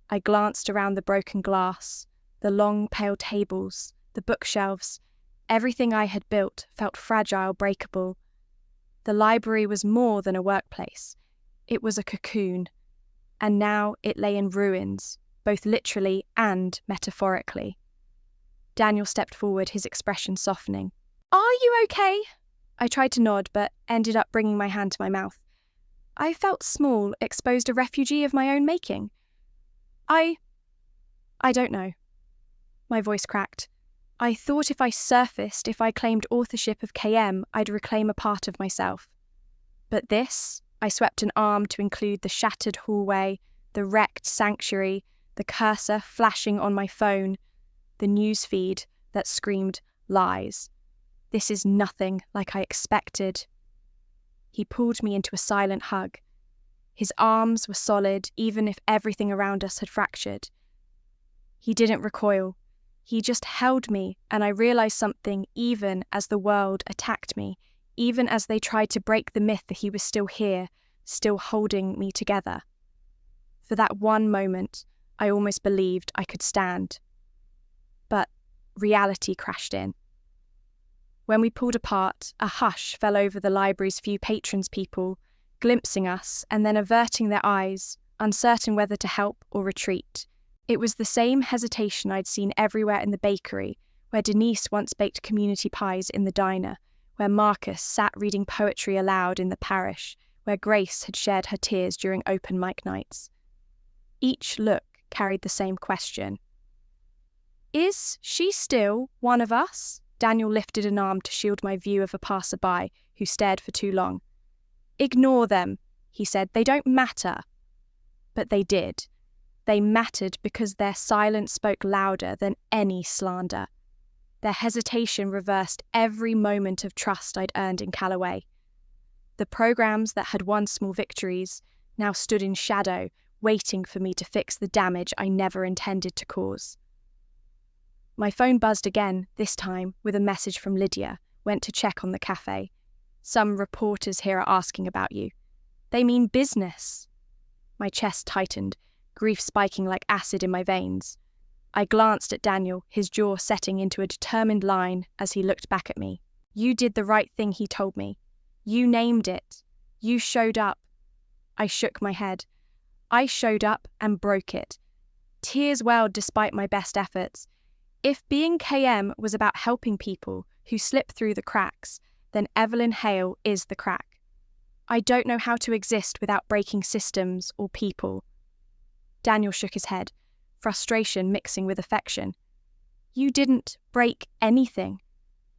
I glanced around the broken glass, the long, pale tables, the bookshelves. Everything I had built felt fragile, breakable. The library was more than a workplace. It was a cocoon, and now it lay in ruins, both literally and metaphorically. Daniel stepped forward, his expression softening. Are you okay? I tried to nod, but ended up bringing my hand to my mouth. I felt small, exposed, a refugee of my own making. I don't know. My voice cracked. I thought if I surfaced, if I claimed authorship of KM, I'd reclaim a part of myself. But this, I swept an arm to include the shattered hallway, the wrecked sanctuary, the cursor flashing on my phone, the news feed that screamed lies. This is nothing like I expected. He pulled me into a silent hug. His arms were solid, even if everything around us had fractured. He didn't recoil. He just held me, and I realized something even as the world attacked me, even as they tried to break the myth that he was still here, still holding me together. For that one moment, I almost believed I could stand. But reality crashed in. When we pulled apart, a hush fell over the library's few patrons people, glimpsing us and then averting their eyes, uncertain whether to help or retreat. It was the same hesitation I'd seen everywhere in the bakery, where Denise once baked community pies in the diner, where Marcus sat reading poetry aloud in the parish, where Grace had shared her tears during open mic nights. Each look carried the same question. Is she still one of us? Daniel lifted an arm to shield my view of a passerby who stared for too long. Ignore them, he said. They don't matter. But they did. They mattered because their silence spoke louder than any slander. Their hesitation reversed every moment of trust I'd earned in Calloway. The programs that had won small victories now stood in shadow, waiting for me to fix the damage I never intended to cause. My phone buzzed again, this time with a message from Lydia. Went to check on the cafe. Some reporters here are asking about you. They mean business. My chest tightened, grief spiking like acid in my veins. I glanced at Daniel, his jaw setting into a determined line as he looked back at me. You did the right thing, he told me. You named it. You showed up. I shook my head. I showed up and broke it. Tears welled despite my best efforts. If being KM was about helping people who slip through the cracks, then Evelyn Hale is the crack. I don't know how to exist without breaking systems or people. Daniel shook his head, frustration mixing with affection. You didn't break anything.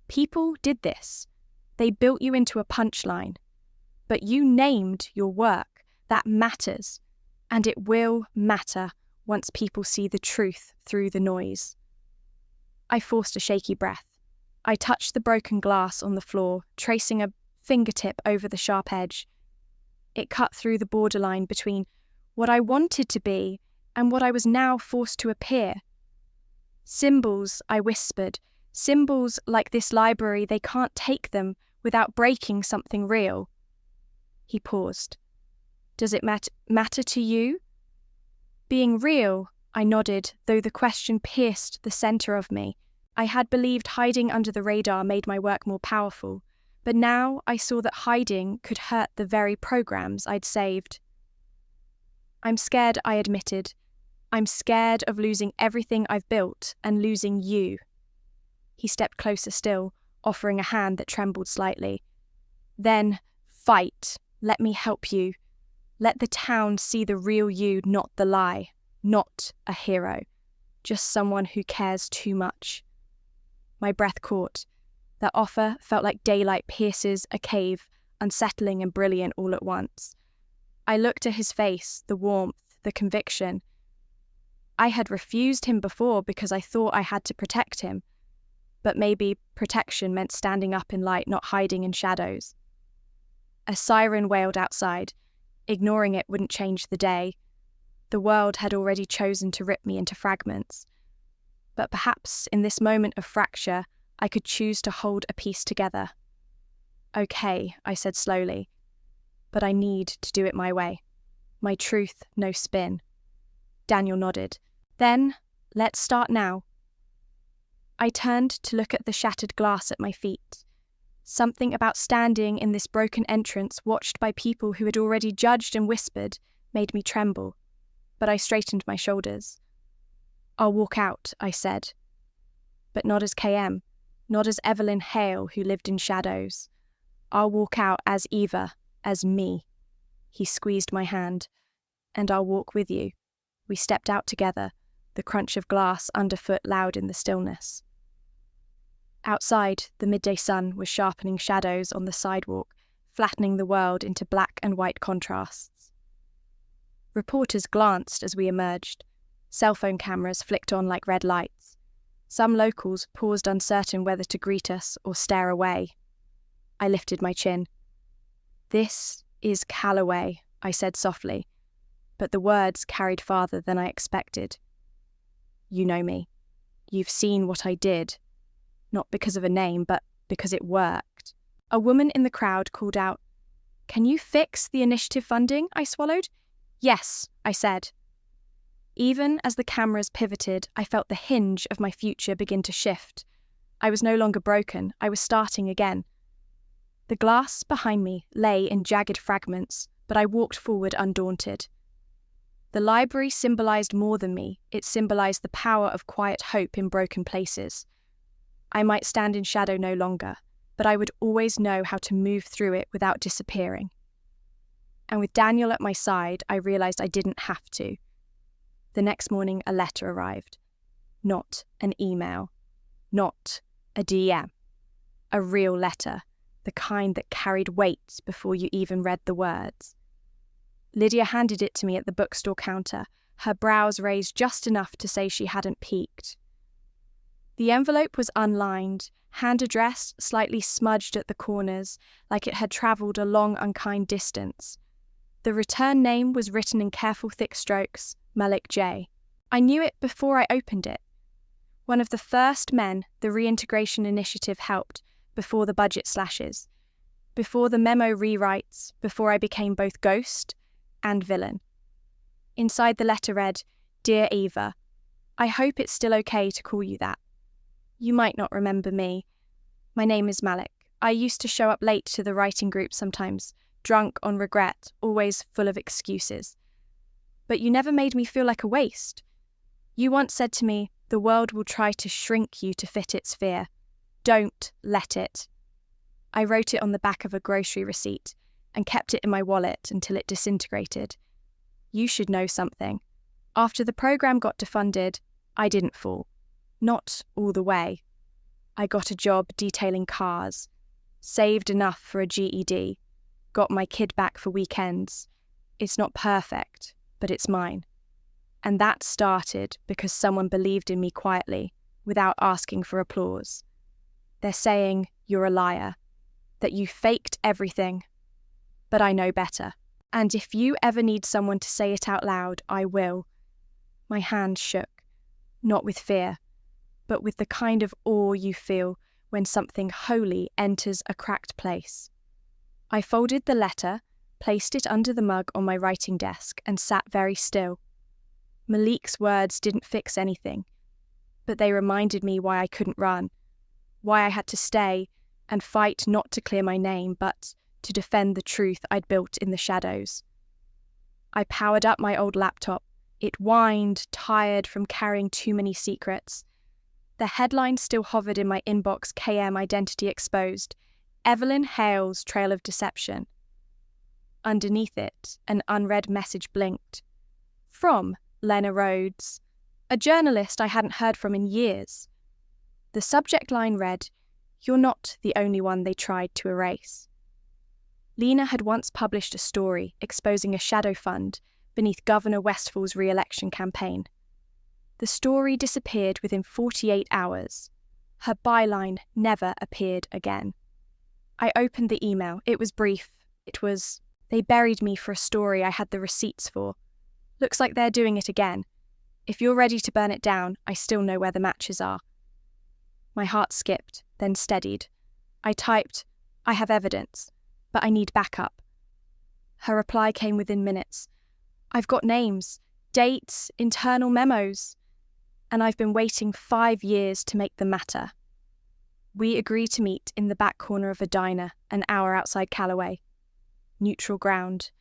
People did this. They built you into a punchline. But you named your work. That matters. And it will matter once people see the truth through the noise. I forced a shaky breath. I touched the broken glass on the floor, tracing a fingertip over the sharp edge. It cut through the borderline between what I wanted to be and what I was now forced to appear. Symbols, I whispered, symbols like this library, they can't take them without breaking something real. He paused. Does it matter to you? Being real, I nodded, though the question pierced the center of me. I had believed hiding under the radar made my work more powerful, but now I saw that hiding could hurt the very programs I'd saved. I'm scared, I admitted. I'm scared of losing everything I've built and losing you. He stepped closer still, offering a hand that trembled slightly. Then, fight. Let me help you. Let the town see the real you, not the lie. Not a hero. Just someone who cares too much. My breath caught. That offer felt like daylight pierces a cave, unsettling and brilliant all at once. I looked at his face, the warmth, the conviction. I had refused him before because I thought I had to protect him. But maybe protection meant standing up in light, not hiding in shadows. A siren wailed outside. Ignoring it wouldn't change the day. The world had already chosen to rip me into fragments. But perhaps in this moment of fracture, I could choose to hold a piece together. Okay, I said slowly, but I need to do it my way. My truth, no spin. Daniel nodded. Then, let's start now. I turned to look at the shattered glass at my feet. Something about standing in this broken entrance, watched by people who had already judged and whispered, made me tremble. But I straightened my shoulders. I'll walk out, I said. But not as KM, not as Evelyn Hale who lived in shadows. I'll walk out as Eva, as me. He squeezed my hand. And I'll walk with you. We stepped out together, the crunch of glass underfoot loud in the stillness. Outside, the midday sun was sharpening shadows on the sidewalk, flattening the world into black and white contrasts. Reporters glanced as we emerged. Cell phone cameras flicked on like red lights. Some locals paused uncertain whether to greet us or stare away. I lifted my chin. This is Calloway, I said softly, but the words carried farther than I expected. You know me. You've seen what I did. Not because of a name, but because it worked. A woman in the crowd called out, "Can you fix the initiative funding?" I swallowed. "Yes," I said. Even as the cameras pivoted, I felt the hinge of my future begin to shift. I was no longer broken, I was starting again. The glass behind me lay in jagged fragments, but I walked forward undaunted. The library symbolized more than me. It symbolized the power of quiet hope in broken places. I might stand in shadow no longer, but I would always know how to move through it without disappearing. And with Daniel at my side, I realized I didn't have to. The next morning, a letter arrived. Not an email. Not a DM. A real letter, the kind that carried weight before you even read the words. Lydia handed it to me at the bookstore counter, her brows raised just enough to say she hadn't peeked. The envelope was unlined, hand-addressed, slightly smudged at the corners, like it had travelled a long, unkind distance. The return name was written in careful, thick strokes, Malik J. I knew it before I opened it. One of the first men the reintegration initiative helped before the budget slashes, before the memo rewrites, before I became both ghost and villain. Inside the letter read, "Dear Eva, I hope it's still okay to call you that. You might not remember me. My name is Malik. I used to show up late to the writing group sometimes, drunk on regret, always full of excuses. But you never made me feel like a waste. You once said to me, the world will try to shrink you to fit its fear. Don't let it." I wrote it on the back of a grocery receipt and kept it in my wallet until it disintegrated. You should know something. After the program got defunded, I didn't fall. Not all the way. I got a job detailing cars, saved enough for a GED, got my kid back for weekends. It's not perfect, but it's mine. And that started because someone believed in me quietly, without asking for applause. They're saying you're a liar, that you faked everything, but I know better. And if you ever need someone to say it out loud, I will. My hand shook, not with fear, but with the kind of awe you feel when something holy enters a cracked place. I folded the letter, placed it under the mug on my writing desk, and sat very still. Malik's words didn't fix anything, but they reminded me why I couldn't run, why I had to stay and fight not to clear my name, but to defend the truth I'd built in the shadows. I powered up my old laptop. It whined, tired from carrying too many secrets. The headline still hovered in my inbox, KM identity exposed, Evelyn Hale's trail of deception. Underneath it, an unread message blinked. From Lena Rhodes, a journalist I hadn't heard from in years. The subject line read, "You're not the only one they tried to erase." Lena had once published a story exposing a shadow fund beneath Governor Westfall's re-election campaign. The story disappeared within 48 hours. Her byline never appeared again. I opened the email. It was brief. It was, "They buried me for a story I had the receipts for. Looks like they're doing it again. If you're ready to burn it down, I still know where the matches are." My heart skipped, then steadied. I typed, "I have evidence, but I need backup." Her reply came within minutes. "I've got names, dates, internal memos, and I've been waiting 5 years to make them matter." We agreed to meet in the back corner of a diner, an hour outside Callaway. Neutral ground.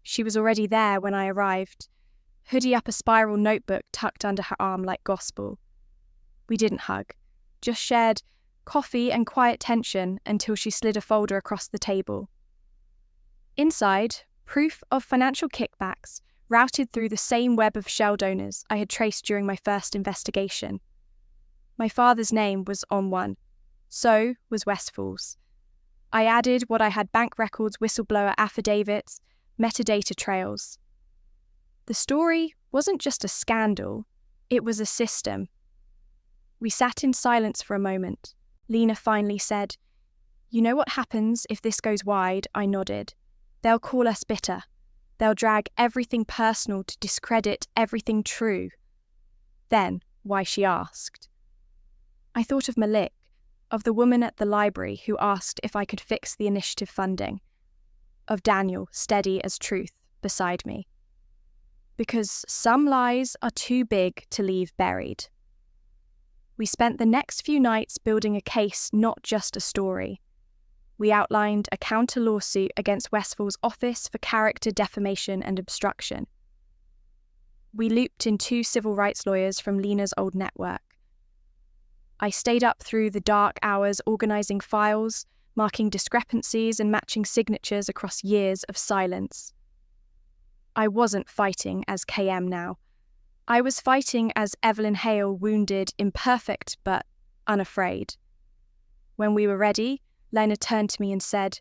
She was already there when I arrived, hoodie up a spiral notebook tucked under her arm like gospel. We didn't hug, just shared coffee and quiet tension until she slid a folder across the table. Inside, proof of financial kickbacks routed through the same web of shell donors I had traced during my first investigation. My father's name was on one, so was Westfall's. I added what I had: bank records, whistleblower affidavits, metadata trails. The story wasn't just a scandal, it was a system. We sat in silence for a moment. Lena finally said, "You know what happens if this goes wide?" I nodded. "They'll call us bitter. They'll drag everything personal to discredit everything true." Then, why she asked. I thought of Malik, of the woman at the library who asked if I could fix the initiative funding, of Daniel, steady as truth, beside me. Because some lies are too big to leave buried. We spent the next few nights building a case, not just a story. We outlined a counter lawsuit against Westfall's Office for Character Defamation and Obstruction. We looped in 2 civil rights lawyers from Lena's old network. I stayed up through the dark hours organising files, marking discrepancies and matching signatures across years of silence. I wasn't fighting as KM now. I was fighting as Evelyn Hale, wounded, imperfect, but unafraid. When we were ready, Lena turned to me and said,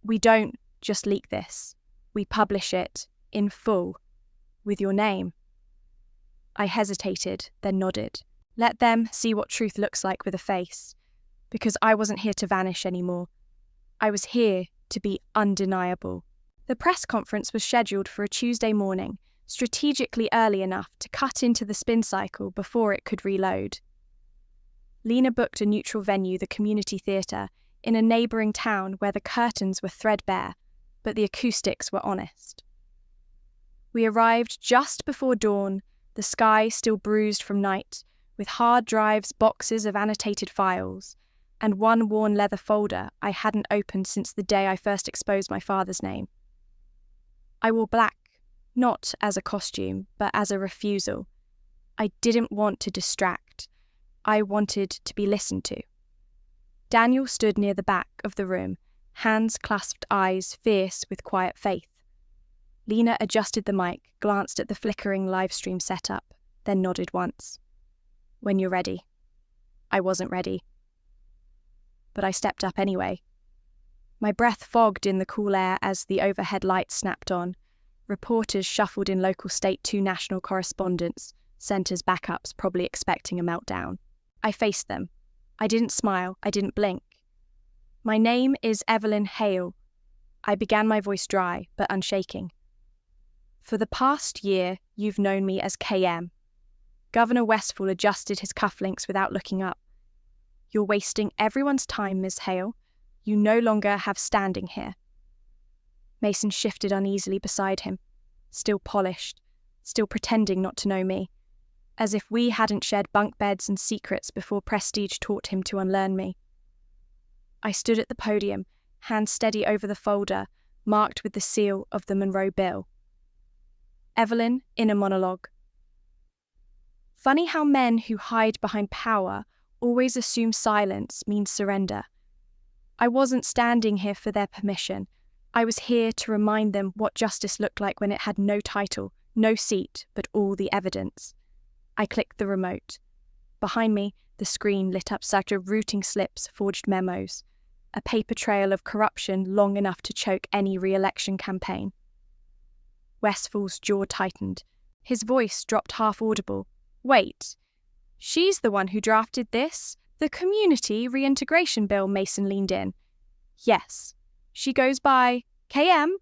"We don't just leak this. We publish it in full, with your name." I hesitated, then nodded. Let them see what truth looks like with a face, because I wasn't here to vanish anymore. I was here to be undeniable. The press conference was scheduled for a Tuesday morning, strategically early enough to cut into the spin cycle before it could reload. Lena booked a neutral venue, the Community Theatre, in a neighbouring town where the curtains were threadbare, but the acoustics were honest. We arrived just before dawn, the sky still bruised from night, with hard drives, boxes of annotated files, and one worn leather folder I hadn't opened since the day I first exposed my father's name. I wore black, not as a costume, but as a refusal. I didn't want to distract. I wanted to be listened to. Daniel stood near the back of the room, hands clasped, eyes fierce with quiet faith. Lena adjusted the mic, glanced at the flickering live stream setup, then nodded once. "When you're ready." I wasn't ready. But I stepped up anyway. My breath fogged in the cool air as the overhead lights snapped on. Reporters shuffled in, local, state, 2 national correspondents, sent as backups, probably expecting a meltdown. I faced them. I didn't smile, I didn't blink. "My name is Evelyn Hale." I began, my voice dry, but unshaking. "For the past year, you've known me as KM. Governor Westfall adjusted his cufflinks without looking up. You're wasting everyone's time, Ms. Hale. You no longer have standing here." Mason shifted uneasily beside him, still polished, still pretending not to know me, as if we hadn't shared bunk beds and secrets before prestige taught him to unlearn me. I stood at the podium, hands steady over the folder, marked with the seal of the Monroe Bill. Evelyn, inner monologue. Funny how men who hide behind power always assume silence means surrender. I wasn't standing here for their permission. I was here to remind them what justice looked like when it had no title, no seat, but all the evidence. I clicked the remote. Behind me, the screen lit up such of routing slips, forged memos, a paper trail of corruption long enough to choke any re-election campaign. Westfall's jaw tightened. His voice dropped half audible. "Wait, she's the one who drafted this? The Community Reintegration Bill?" Mason leaned in. "Yes. She goes by KM."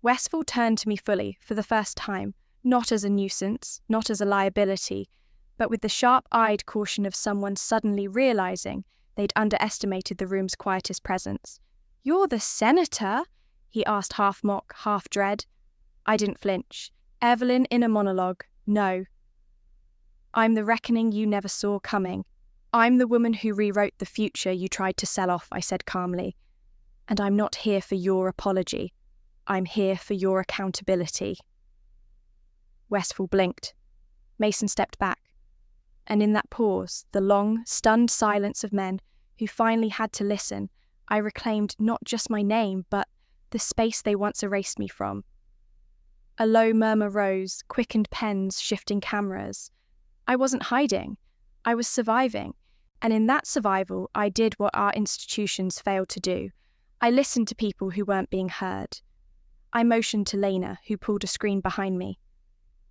Westfall turned to me fully, for the first time, not as a nuisance, not as a liability, but with the sharp-eyed caution of someone suddenly realising they'd underestimated the room's quietest presence. "You're the senator?" he asked, half mock, half dread. I didn't flinch. Evelyn, inner monologue. "No. I'm the reckoning you never saw coming. I'm the woman who rewrote the future you tried to sell off," I said calmly. "And I'm not here for your apology. I'm here for your accountability." Westfall blinked. Mason stepped back. And in that pause, the long, stunned silence of men who finally had to listen, I reclaimed not just my name, but the space they once erased me from. A low murmur rose, quickened pens, shifting cameras. I wasn't hiding. I was surviving. And in that survival, I did what our institutions failed to do. I listened to people who weren't being heard. I motioned to Lena, who pulled a screen behind me.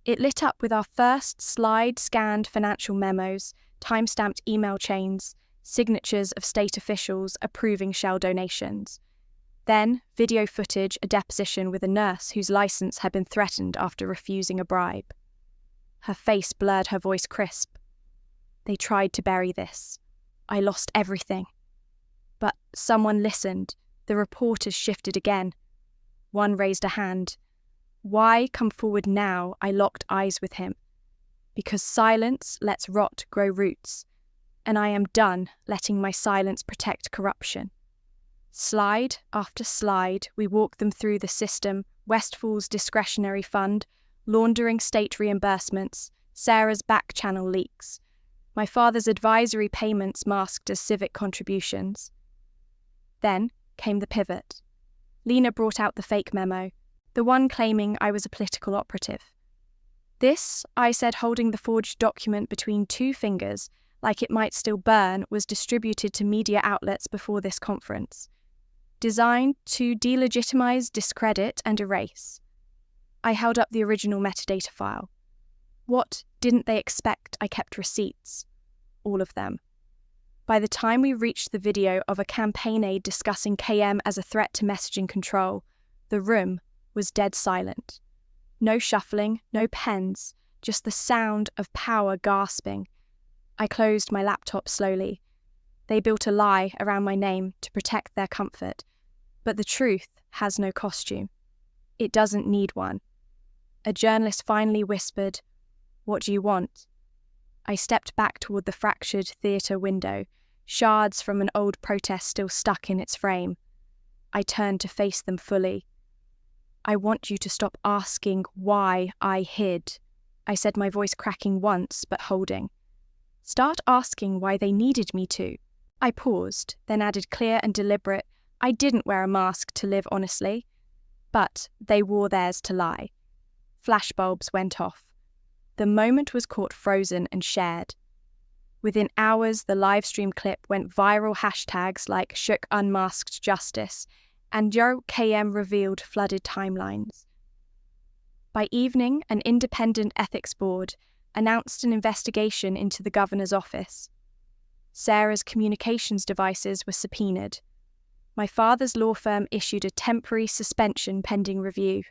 It lit up with our first slide-scanned financial memos, time-stamped email chains, signatures of state officials approving Shell donations. Then, video footage, a deposition with a nurse whose license had been threatened after refusing a bribe. Her face blurred, her voice crisp. "They tried to bury this. I lost everything." But someone listened. The reporters shifted again. One raised a hand. "Why come forward now?" I locked eyes with him. "Because silence lets rot grow roots, and I am done letting my silence protect corruption." Slide after slide, we walked them through the system, Westfall's discretionary fund, laundering state reimbursements, Sarah's back channel leaks, my father's advisory payments masked as civic contributions. Then came the pivot. Lena brought out the fake memo, the one claiming I was a political operative. This, I said, holding the forged document between two fingers, like it might still burn, was distributed to media outlets before this conference. Designed to delegitimize, discredit, and erase. I held up the original metadata file. What didn't they expect? I kept receipts. All of them. By the time we reached the video of a campaign aide discussing KM as a threat to messaging control, the room was dead silent. No shuffling, no pens, just the sound of power gasping. I closed my laptop slowly. They built a lie around my name to protect their comfort, but the truth has no costume. It doesn't need one. A journalist finally whispered, "What do you want?" I stepped back toward the fractured theatre window, shards from an old protest still stuck in its frame. I turned to face them fully. "I want you to stop asking why I hid," I said, my voice cracking once but holding. "Start asking why they needed me to." I paused, then added clear and deliberate, "I didn't wear a mask to live honestly, but they wore theirs to lie." Flashbulbs went off. The moment was caught frozen and shared. Within hours, the livestream clip went viral. Hashtags like "shook unmasked justice" and "Yo KM revealed" flooded timelines. By evening, an independent ethics board announced an investigation into the governor's office. Sarah's communications devices were subpoenaed. My father's law firm issued a temporary suspension pending review.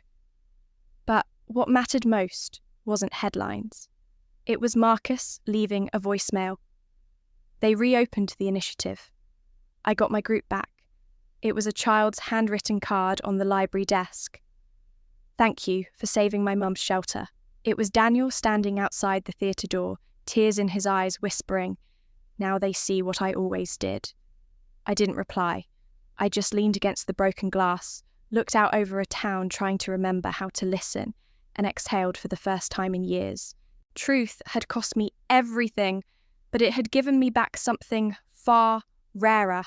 But what mattered most wasn't headlines. It was Marcus leaving a voicemail. They reopened the initiative. I got my group back. It was a child's handwritten card on the library desk. "Thank you for saving my mum's shelter." It was Daniel standing outside the theatre door, tears in his eyes, whispering, "Now they see what I always did." I didn't reply. I just leaned against the broken glass, looked out over a town trying to remember how to listen, and exhaled for the first time in years. Truth had cost me everything, but it had given me back something far rarer.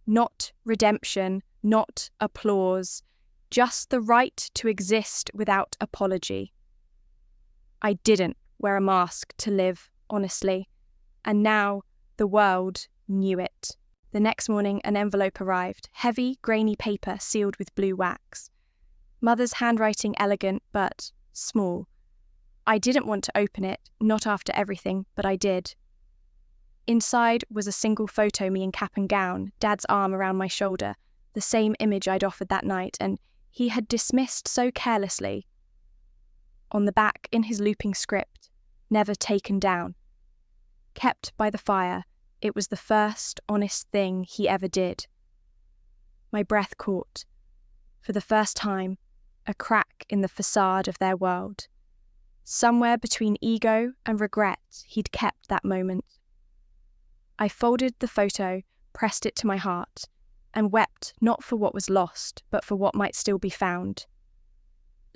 Not redemption, not applause, just the right to exist without apology. I didn't wear a mask to live honestly, and now the world knew it. The next morning, an envelope arrived, heavy, grainy paper sealed with blue wax. Mother's handwriting elegant, but small. I didn't want to open it, not after everything, but I did. Inside was a single photo, me in cap and gown, Dad's arm around my shoulder, the same image I'd offered that night, and he had dismissed so carelessly. On the back, in his looping script, "Never taken down." Kept by the fire, it was the first honest thing he ever did. My breath caught. For the first time, a crack in the facade of their world. Somewhere between ego and regret, he'd kept that moment. I folded the photo, pressed it to my heart, and wept not for what was lost, but for what might still be found.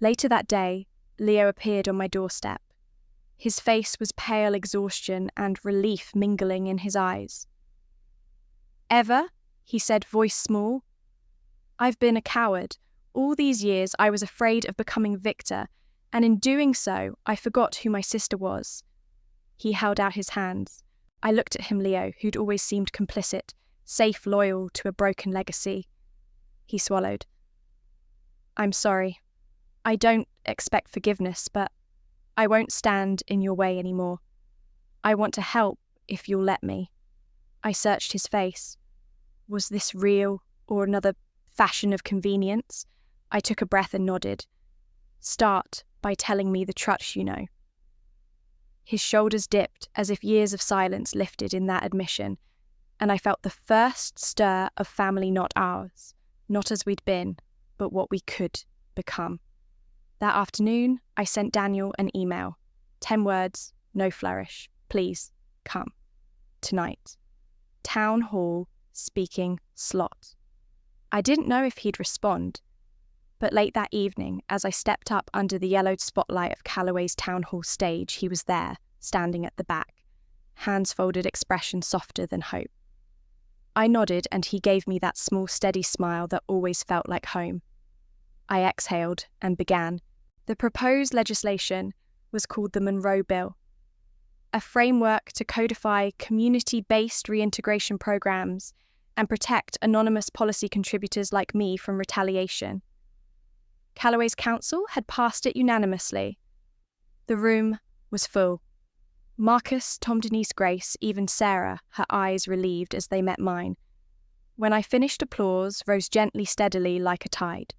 Later that day, Leo appeared on my doorstep. His face was pale exhaustion and relief mingling in his eyes. "Ever?" he said, voice small. "I've been a coward. All these years I was afraid of becoming Victor, and in doing so, I forgot who my sister was." He held out his hands. I looked at him, Leo, who'd always seemed complicit, safe, loyal to a broken legacy. He swallowed. "I'm sorry. I don't expect forgiveness, but I won't stand in your way anymore. I want to help if you'll let me." I searched his face. Was this real or another fashion of convenience? I took a breath and nodded. "Start by telling me the truth you know." His shoulders dipped as if years of silence lifted in that admission, and I felt the first stir of family not ours, not as we'd been, but what we could become. That afternoon, I sent Daniel an email. 10 words, no flourish. "Please, come. Tonight. Town hall, speaking slot." I didn't know if he'd respond, but late that evening, as I stepped up under the yellowed spotlight of Callaway's town hall stage, he was there, standing at the back, hands folded, expression softer than hope. I nodded and he gave me that small, steady smile that always felt like home. I exhaled and began. The proposed legislation was called the Monroe Bill, a framework to codify community-based reintegration programs and protect anonymous policy contributors like me from retaliation. Callaway's council had passed it unanimously. The room was full. Marcus, Tom, Denise, Grace, even Sarah, her eyes relieved as they met mine. When I finished, applause rose gently, steadily, like a tide.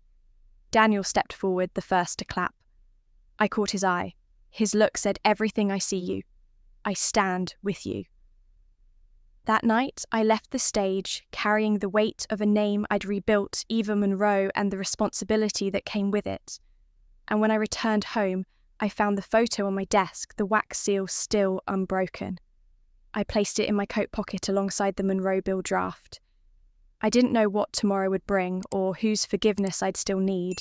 Daniel stepped forward, the first to clap. I caught his eye. His look said, "Everything I see you. I stand with you." That night, I left the stage, carrying the weight of a name I'd rebuilt, Eva Monroe, and the responsibility that came with it. And when I returned home, I found the photo on my desk, the wax seal still unbroken. I placed it in my coat pocket alongside the Monroe Bill draft. I didn't know what tomorrow would bring or whose forgiveness I'd still need,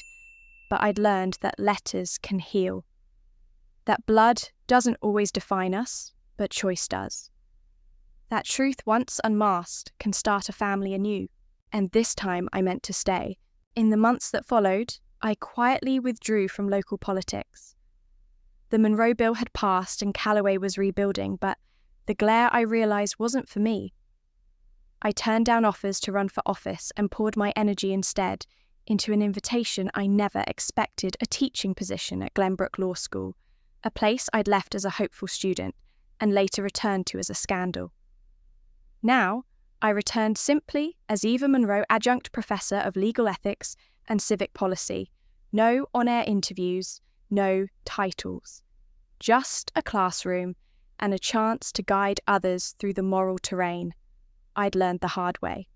but I'd learned that letters can heal. That blood doesn't always define us, but choice does. That truth, once unmasked, can start a family anew. And this time I meant to stay. In the months that followed, I quietly withdrew from local politics. The Monroe Bill had passed and Callaway was rebuilding, but the glare I realised wasn't for me. I turned down offers to run for office and poured my energy instead into an invitation I never expected, a teaching position at Glenbrook Law School, a place I'd left as a hopeful student and later returned to as a scandal. Now, I returned simply as Eva Monroe, Adjunct Professor of Legal Ethics and Civic Policy. No on-air interviews, no titles. Just a classroom and a chance to guide others through the moral terrain I'd learned the hard way.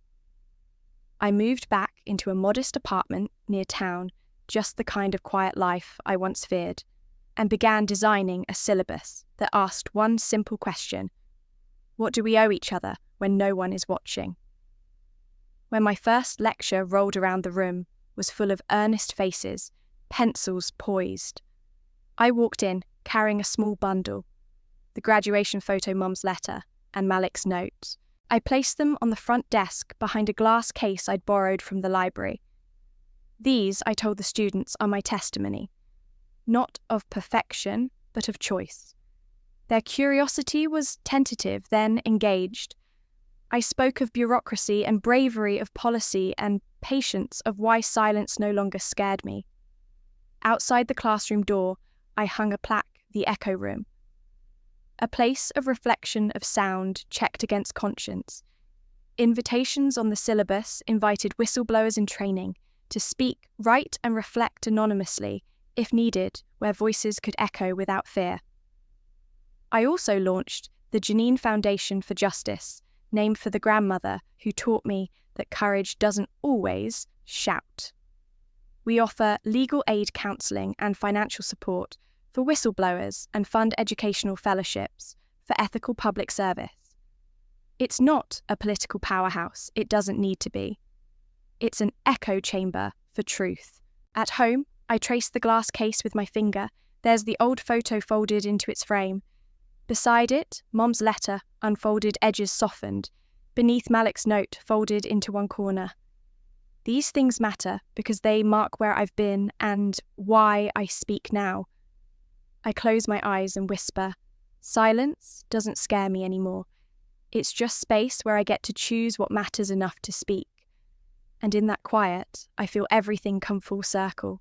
I moved back into a modest apartment near town, just the kind of quiet life I once feared, and began designing a syllabus that asked one simple question: what do we owe each other when no one is watching? When my first lecture rolled around, the room was full of earnest faces, pencils poised. I walked in, carrying a small bundle, the graduation photo, Mum's letter, and Malik's notes. I placed them on the front desk behind a glass case I'd borrowed from the library. These, I told the students, are my testimony, not of perfection, but of choice. Their curiosity was tentative, then engaged. I spoke of bureaucracy and bravery of policy and patience of why silence no longer scared me. Outside the classroom door, I hung a plaque, the Echo Room, a place of reflection of sound checked against conscience. Invitations on the syllabus invited whistleblowers in training to speak, write and reflect anonymously, if needed, where voices could echo without fear. I also launched the Janine Foundation for Justice, named for the grandmother who taught me that courage doesn't always shout. We offer legal aid counselling and financial support for whistleblowers and fund educational fellowships for ethical public service. It's not a political powerhouse, it doesn't need to be. It's an echo chamber for truth. At home, I trace the glass case with my finger. There's the old photo folded into its frame. Beside it, Mom's letter, unfolded, edges softened. Beneath, Malik's note, folded into one corner. These things matter because they mark where I've been and why I speak now. I close my eyes and whisper. Silence doesn't scare me anymore. It's just space where I get to choose what matters enough to speak. And in that quiet, I feel everything come full circle.